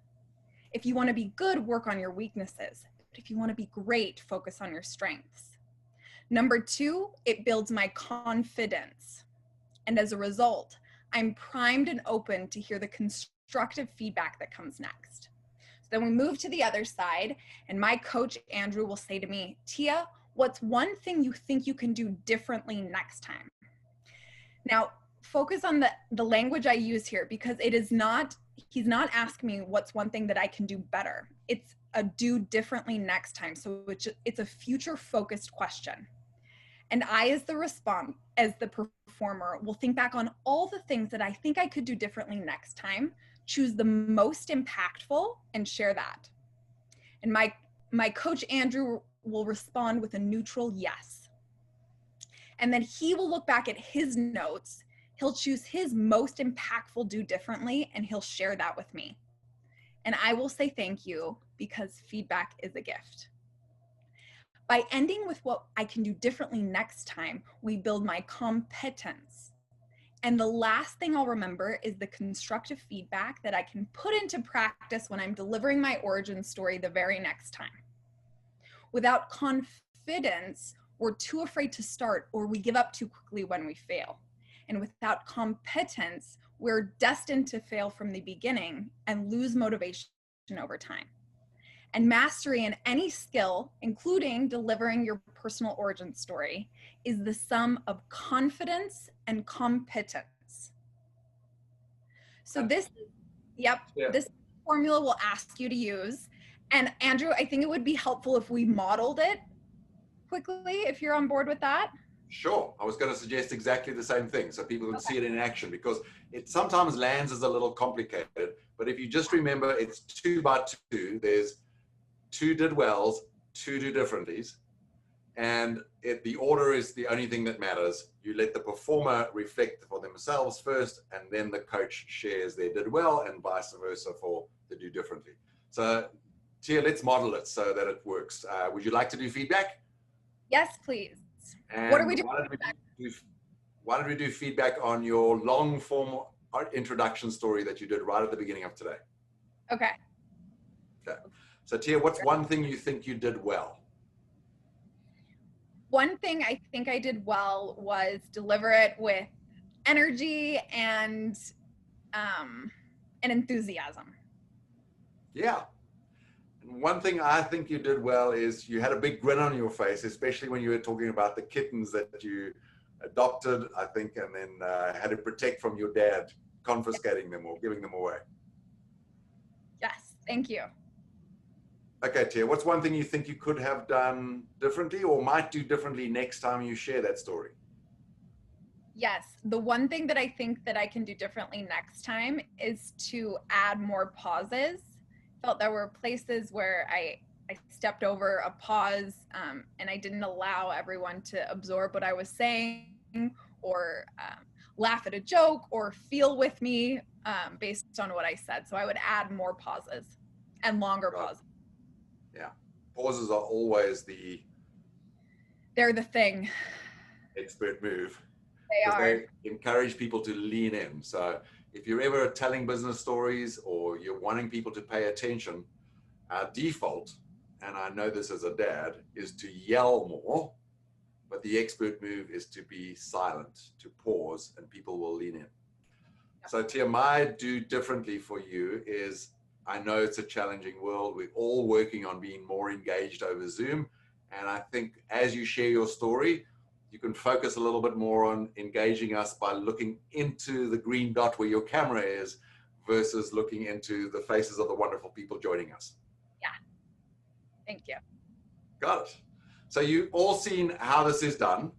If you want to be good, work on your weaknesses. But if you want to be great, focus on your strengths. Number 2, it builds my confidence. And as a result, I'm primed and open to hear the constructive feedback that comes next. So then we move to the other side, and my coach, Andrew, will say to me, Tia, what's one thing you think you can do differently next time? Now, focus on the language I use here, because it is not, he's not asking me what's one thing that I can do better. It's a do differently next time. So it's a future focused question. And I, as the performer, will think back on all the things that I think I could do differently next time, choose the most impactful, and share that. And my coach, Andrew, will respond with a neutral yes. And then he will look back at his notes, he'll choose his most impactful do differently, and he'll share that with me. And I will say thank you, because feedback is a gift. By ending with what I can do differently next time, we build my competence. And the last thing I'll remember is the constructive feedback that I can put into practice when I'm delivering my origin story the very next time. Without confidence, we're too afraid to start, or we give up too quickly when we fail. And without competence, we're destined to fail from the beginning and lose motivation over time. And mastery in any skill, including delivering your personal origin story, is the sum of confidence and competence. So this formula will ask you to use. And Andrew, I think it would be helpful if we modeled it quickly, if you're on board with that. Sure. I was going to suggest exactly the same thing, so people can see it in action, because it sometimes lands as a little complicated. But if you just remember, it's 2 by 2. There's 2 did wells, 2 do differentlies, and the order is the only thing that matters. You let the performer reflect for themselves first, and then the coach shares their did well, and vice versa for the do differently. So Tia, let's model it so that it works. Would you like to do feedback? Yes, please. And what are we doing? Why don't we do feedback on your long form introduction story that you did right at the beginning of today? Okay. Okay. So Tia, what's one thing you think you did well? One thing I think I did well was deliver it with energy and enthusiasm. Yeah. And one thing I think you did well is you had a big grin on your face, especially when you were talking about the kittens that you adopted, I think, and then had to protect from your dad confiscating them or giving them away. Yes, thank you. Okay, Tia, what's one thing you think you could have done differently or might do differently next time you share that story? Yes, the one thing that I think that I can do differently next time is to add more pauses. Felt there were places where I stepped over a pause and I didn't allow everyone to absorb what I was saying, or laugh at a joke or feel with me based on what I said. So I would add more pauses and longer pauses. Yeah, pauses are always they're the thing. Expert move. They are. They encourage people to lean in. So if you're ever telling business stories or you're wanting people to pay attention, our default, and I know this as a dad, is to yell more, but the expert move is to be silent, to pause, and people will lean in. So Tia, my do differently for you is, I know it's a challenging world. We're all working on being more engaged over Zoom. And I think as you share your story, you can focus a little bit more on engaging us by looking into the green dot where your camera is versus looking into the faces of the wonderful people joining us. Yeah. Thank you. Got it. So you've all seen how this is done.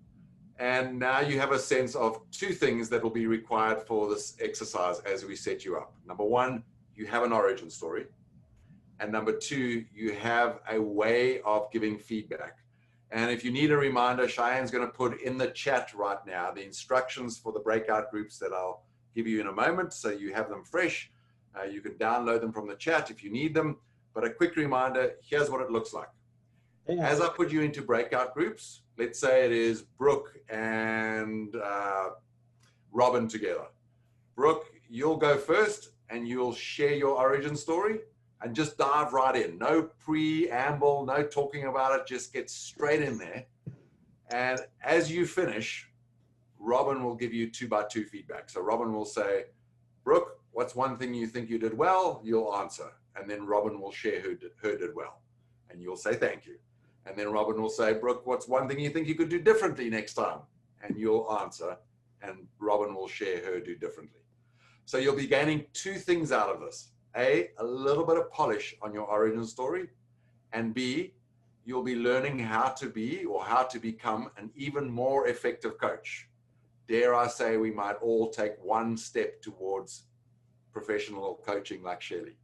And now you have a sense of 2 things that will be required for this exercise as we set you up. Number 1, you have an origin story. And number two, you have a way of giving feedback. And if you need a reminder, Cheyenne's going to put in the chat right now the instructions for the breakout groups that I'll give you in a moment, so you have them fresh. You can download them from the chat if you need them. But a quick reminder, here's what it looks like. As I put you into breakout groups, let's say it is Brooke and Robin together. Brooke, you'll go first and you'll share your origin story and just dive right in. No preamble, no talking about it, just get straight in there. And as you finish, Robin will give you 2x2 feedback. So Robin will say, Brooke, what's one thing you think you did well? You'll answer. And then Robin will share who did well. And you'll say thank you. And then Robin will say, Brooke, what's one thing you think you could do differently next time? And you'll answer. And Robin will share her do differently. So you'll be gaining two things out of this. A little bit of polish on your origin story. And B, you'll be learning how to be or how to become an even more effective coach. Dare I say, we might all take one step towards professional coaching like Shelley.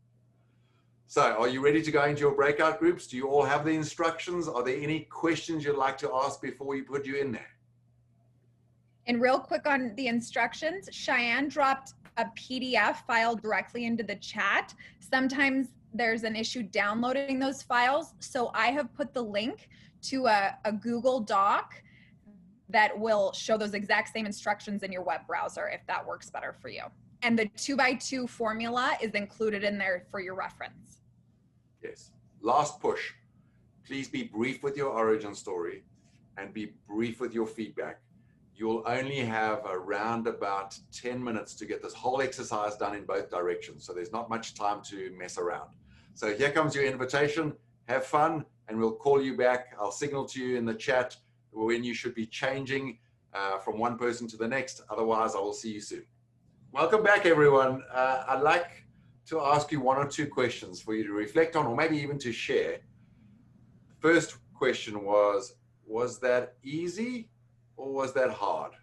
So are you ready to go into your breakout groups? Do you all have the instructions? Are there any questions you'd like to ask before we put you in there? And real quick on the instructions, Cheyenne dropped a PDF file directly into the chat. Sometimes there's an issue downloading those files. So I have put the link to a Google Doc that will show those exact same instructions in your web browser if that works better for you. And the 2x2 formula is included in there for your reference. Yes. Last push. Please be brief with your origin story and be brief with your feedback. You'll only have around about 10 minutes to get this whole exercise done in both directions. So there's not much time to mess around. So here comes your invitation. Have fun, and we'll call you back. I'll signal to you in the chat when you should be changing from one person to the next. Otherwise, I will see you soon. Welcome back, everyone. I'd like to ask you one or two questions for you to reflect on, or maybe even to share. First question was that easy or was that hard?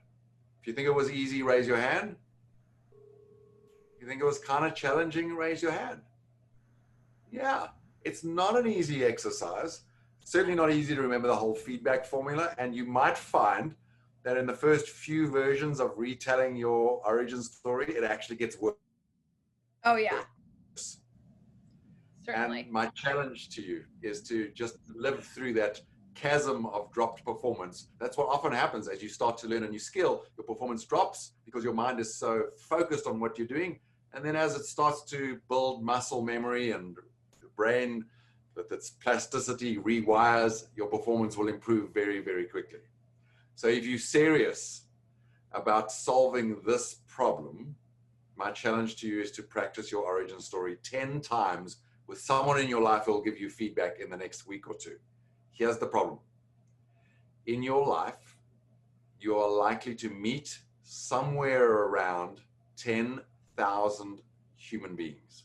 If you think it was easy, raise your hand. If you think it was kind of challenging, raise your hand. Yeah, it's not an easy exercise. Certainly not easy to remember the whole feedback formula, and you might find that in the first few versions of retelling your origin story, it actually gets worse. Oh yeah. Certainly. And my challenge to you is to just live through that chasm of dropped performance. That's what often happens as you start to learn a new skill. Your performance drops because your mind is so focused on what you're doing. And then as it starts to build muscle memory and the brain with its plasticity rewires, your performance will improve very, very quickly. So if you're serious about solving this problem, my challenge to you is to practice your origin story 10 times with someone in your life who will give you feedback in the next week or two. Here's the problem. In your life, you are likely to meet somewhere around 10,000 human beings.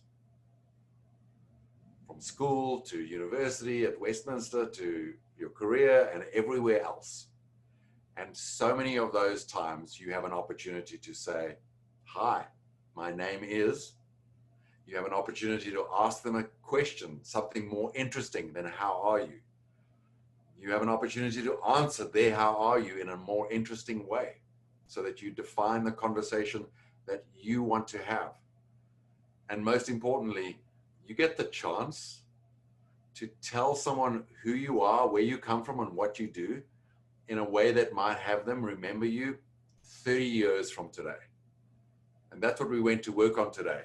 From school to university, at Westminster, to your career and everywhere else. And so many of those times you have an opportunity to say, hi, my name is. You have an opportunity to ask them a question, something more interesting than how are you? You have an opportunity to answer their how are you in a more interesting way so that you define the conversation that you want to have. And most importantly, you get the chance to tell someone who you are, where you come from, and what you do in a way that might have them remember you 30 years from today. And that's what we went to work on today.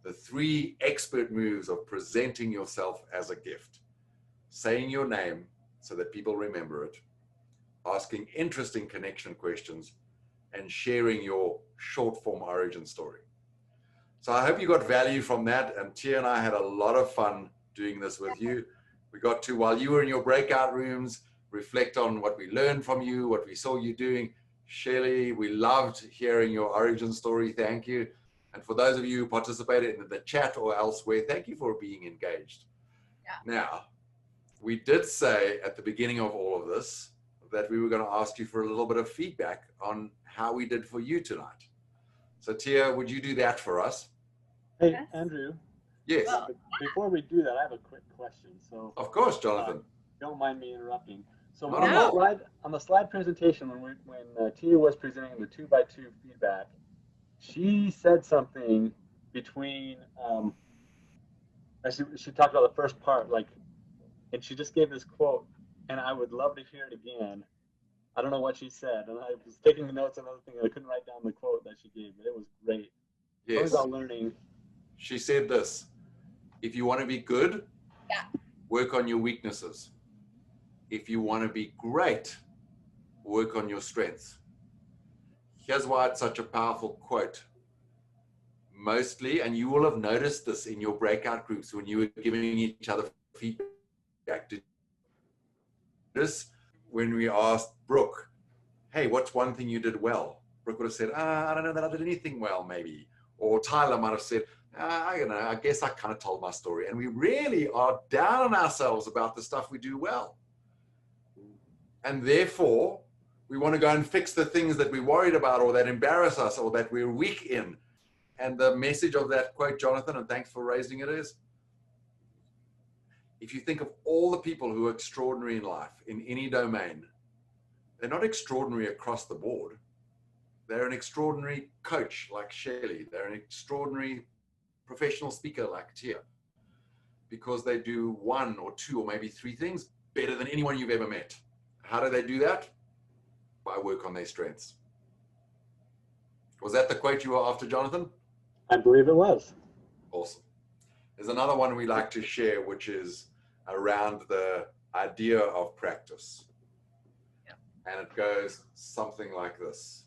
The 3 expert moves of presenting yourself as a gift, saying your name so that people remember it, asking interesting connection questions, and sharing your short form origin story. So I hope you got value from that. And Tia and I had a lot of fun doing this with you. We got to, while you were in your breakout rooms, reflect on what we learned from you, what we saw you doing. Shelley, we loved hearing your origin story. Thank you. And for those of you who participated in the chat or elsewhere, thank you for being engaged. Yeah. Now, we did say at the beginning of all of this that we were going to ask you for a little bit of feedback on how we did for you tonight. So Tia, would you do that for us? Hey, Yes. Andrew, Yes, Well, But before we do that, I have a quick question. So, of course, Jonathan. don't mind me interrupting. So Not on at the all. slide, presentation, when Tia was presenting the 2x2 feedback, she said something between she talked about the first part, like, and she just gave this quote, and I would love to hear it again. I don't know what she said, and I was taking notes on other things. I couldn't write down the quote that she gave, but it was great. Yes. It's all about learning. She said this: if you want to be good, Yeah. work on your weaknesses. If you want to be great, work on your strengths. Here's why it's such a powerful quote. Mostly, and you will have noticed this in your breakout groups when you were giving each other feedback. This, when we asked Brooke, hey, what's one thing you did well? Brooke would have said, I don't know that I did anything well, maybe. Or Tyler might have said, I don't know, I guess I kind of told my story. And we really are down on ourselves about the stuff we do well. And therefore, we want to go and fix the things that we're worried about or that embarrass us or that we're weak in. And the message of that quote, Jonathan, and thanks for raising it, is if you think of all the people who are extraordinary in life, in any domain, they're not extraordinary across the board. They're an extraordinary coach like Shelley. They're an extraordinary professional speaker like Tia, because they do one or two or maybe three things better than anyone you've ever met. How do they do that? By work on their strengths. Was that the quote you were after, Jonathan? I believe it was. Awesome. There's another one we like to share, which is around the idea of practice. Yeah. And it goes something like this: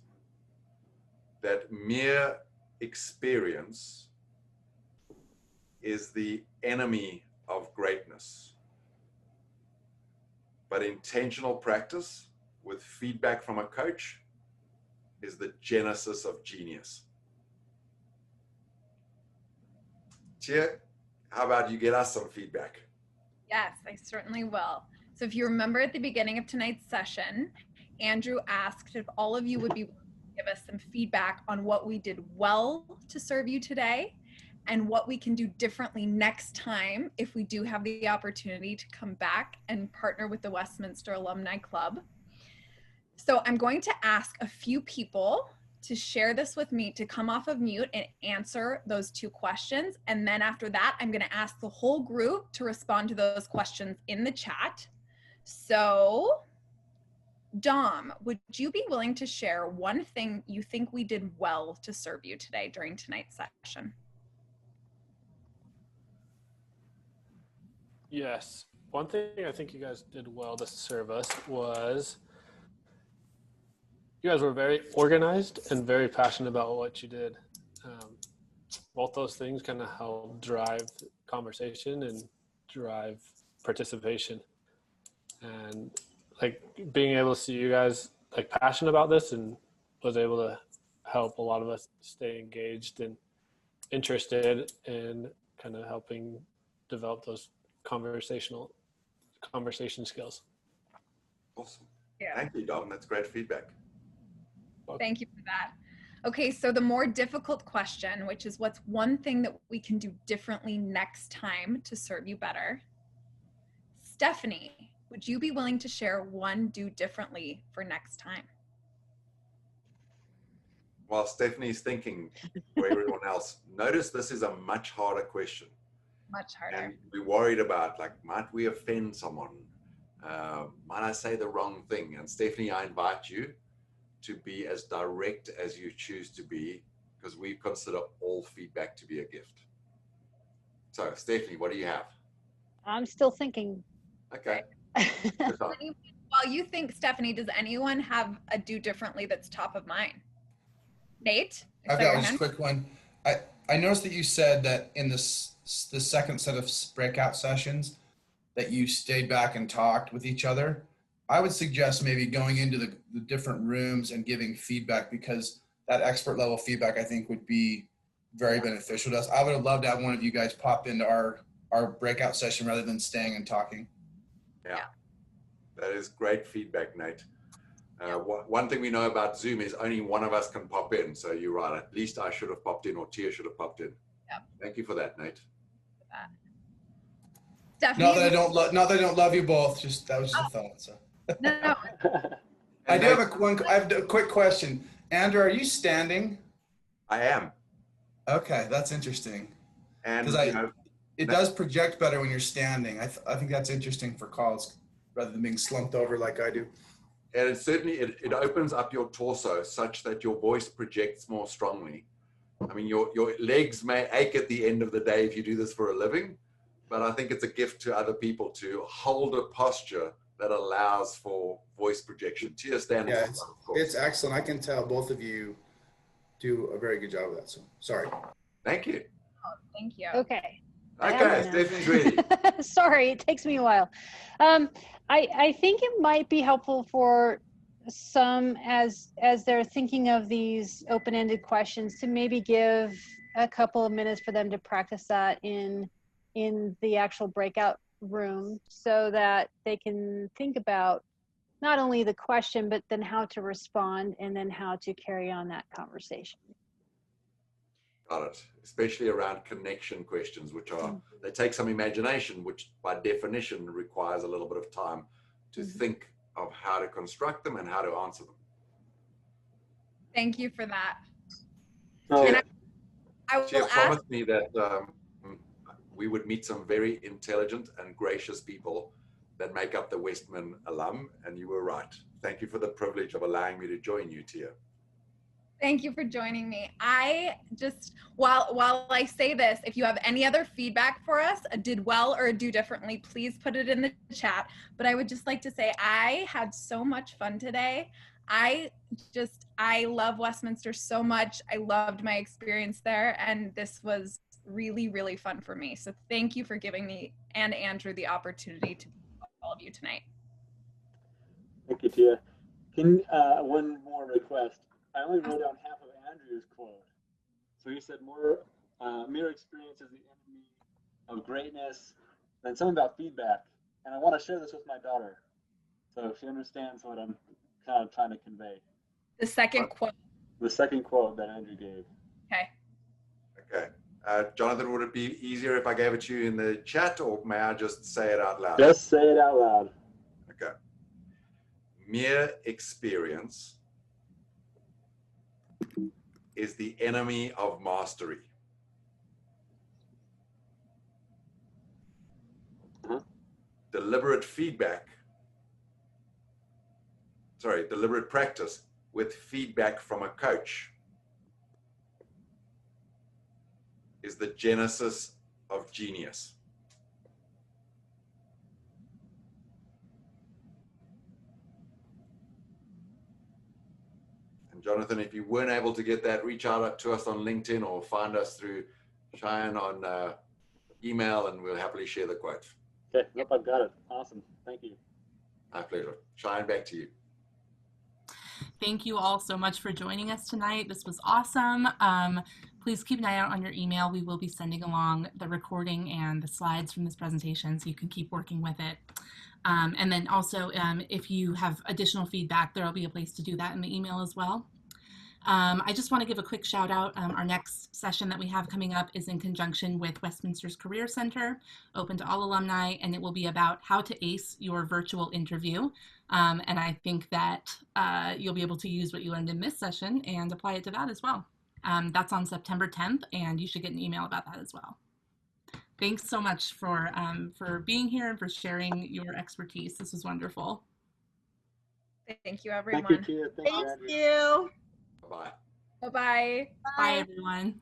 that mere experience is the enemy of greatness, but intentional practice with feedback from a coach is the genesis of genius. Tia, how about you get us some feedback? yes, I certainly will. So if you remember at the beginning of tonight's session, Andrew asked if all of you would be willing to give us some feedback on what we did well to serve you today and what we can do differently next time if we do have the opportunity to come back and partner with the Westminster Alumni Club. So I'm going to ask a few people to share this with me, to come off of mute and answer those two questions. And then after that, I'm going to ask the whole group to respond to those questions in the chat. So Dom, would you be willing to share one thing you think we did well to serve you today during tonight's session? Yes. One thing I think you guys did well to serve us was you guys were very organized and very passionate about what you did. Both those things kind of help drive conversation and drive participation. And like being able to see you guys like passionate about this and was able to help a lot of us stay engaged and interested in kind of helping develop those conversation skills. Awesome. Yeah. Thank you, Dom. That's great feedback. Thank you for that. Okay, so the more difficult question, which is what's one thing that we can do differently next time to serve you better? Stephanie, would you be willing to share one do differently for next time? While Stephanie's thinking for everyone else, notice this is a much harder question. Much harder. And we're worried about, like, might we offend someone? Might I say the wrong thing? And Stephanie, I invite you to be as direct as you choose to be, because we consider all feedback to be a gift. So, Stephanie, what do you have? I'm still thinking. Okay. While you think, Stephanie, does anyone have a do differently that's top of mind? Nate? I've got just a quick one. I noticed that you said that in the second set of breakout sessions that you stayed back and talked with each other. I would suggest maybe going into the different rooms and giving feedback, because that expert level feedback I think would be very beneficial to us. I would have loved to have one of you guys pop into our breakout session rather than staying and talking. Yeah. That is great feedback, Nate. One thing we know about Zoom is only one of us can pop in. So you're right. At least I should have popped in, or Tia should have popped in. Yeah. Thank you for that, Nate. that. Stephanie, Not that I don't love you both. Just that was just a thought. So. No. I do have a quick question. Andrew, are you standing? I am. Okay, that's interesting. And it does project better when you're standing. I think that's interesting for calls rather than being slumped over like I do. And it certainly it opens up your torso such that your voice projects more strongly. I mean, your legs may ache at the end of the day if you do this for a living, but I think it's a gift to other people to hold a posture that allows for voice projection. Tia, standing. Yeah, it's excellent. I can tell both of you do a very good job of that. So sorry. Thank you. Oh, thank you. Okay. Okay, Stephanie's ready. Sorry, it takes me a while. I think it might be helpful for some as they're thinking of these open-ended questions to maybe give a couple of minutes for them to practice that in the actual breakout room so that they can think about not only the question, but then how to respond and then how to carry on that conversation. Got it. Especially around connection questions, which are, they take some imagination, which by definition requires a little bit of time to think of how to construct them and how to answer them. Thank you for that. Oh. And I will Tia ask. promised me that we would meet some very intelligent and gracious people that make up the Westman alum, and you were right. Thank you for the privilege of allowing me to join you, Tia. Thank you for joining me. I just, while I say this, if you have any other feedback for us, a did well or a do differently, please put it in the chat. But I would just like to say I had so much fun today. I love Westminster so much. I loved my experience there, and this was really, really fun for me. So thank you for giving me and Andrew the opportunity to be with all of you tonight. Thank you, Tia. Can one more request? I only wrote down half of Andrew's quote. So he said mere experience is the enemy of greatness, then something about feedback. And I want to share this with my daughter, so she understands what I'm kind of trying to convey. The second quote. The second quote that Andrew gave. Okay. Okay. Jonathan, would it be easier if I gave it to you in the chat, or may I just say it out loud? Just say it out loud. Okay. Mere experience is the enemy of mastery. Deliberate practice with feedback from a coach is the genesis of genius. And Jonathan, if you weren't able to get that, reach out to us on LinkedIn or find us through Cheyenne on email, and we'll happily share the quote. Okay, yep, I've got it. Awesome. Thank you. My pleasure. Cheyenne, back to you. Thank you all so much for joining us tonight. This was awesome. Please keep an eye out on your email. We will be sending along the recording and the slides from this presentation so you can keep working with it. And then also, if you have additional feedback, there will be a place to do that in the email as well. I just want to give a quick shout out. Our next session that we have coming up is in conjunction with Westminster's Career Center, open to all alumni, and it will be about how to ace your virtual interview. And I think that you'll be able to use what you learned in this session and apply it to that as well. That's on September 10th, and you should get an email about that as well. Thanks so much for being here and for sharing your expertise. This was wonderful. Thank you, everyone. Thank you, Tia. Thank you. Bye-bye. Bye-bye. Bye, everyone.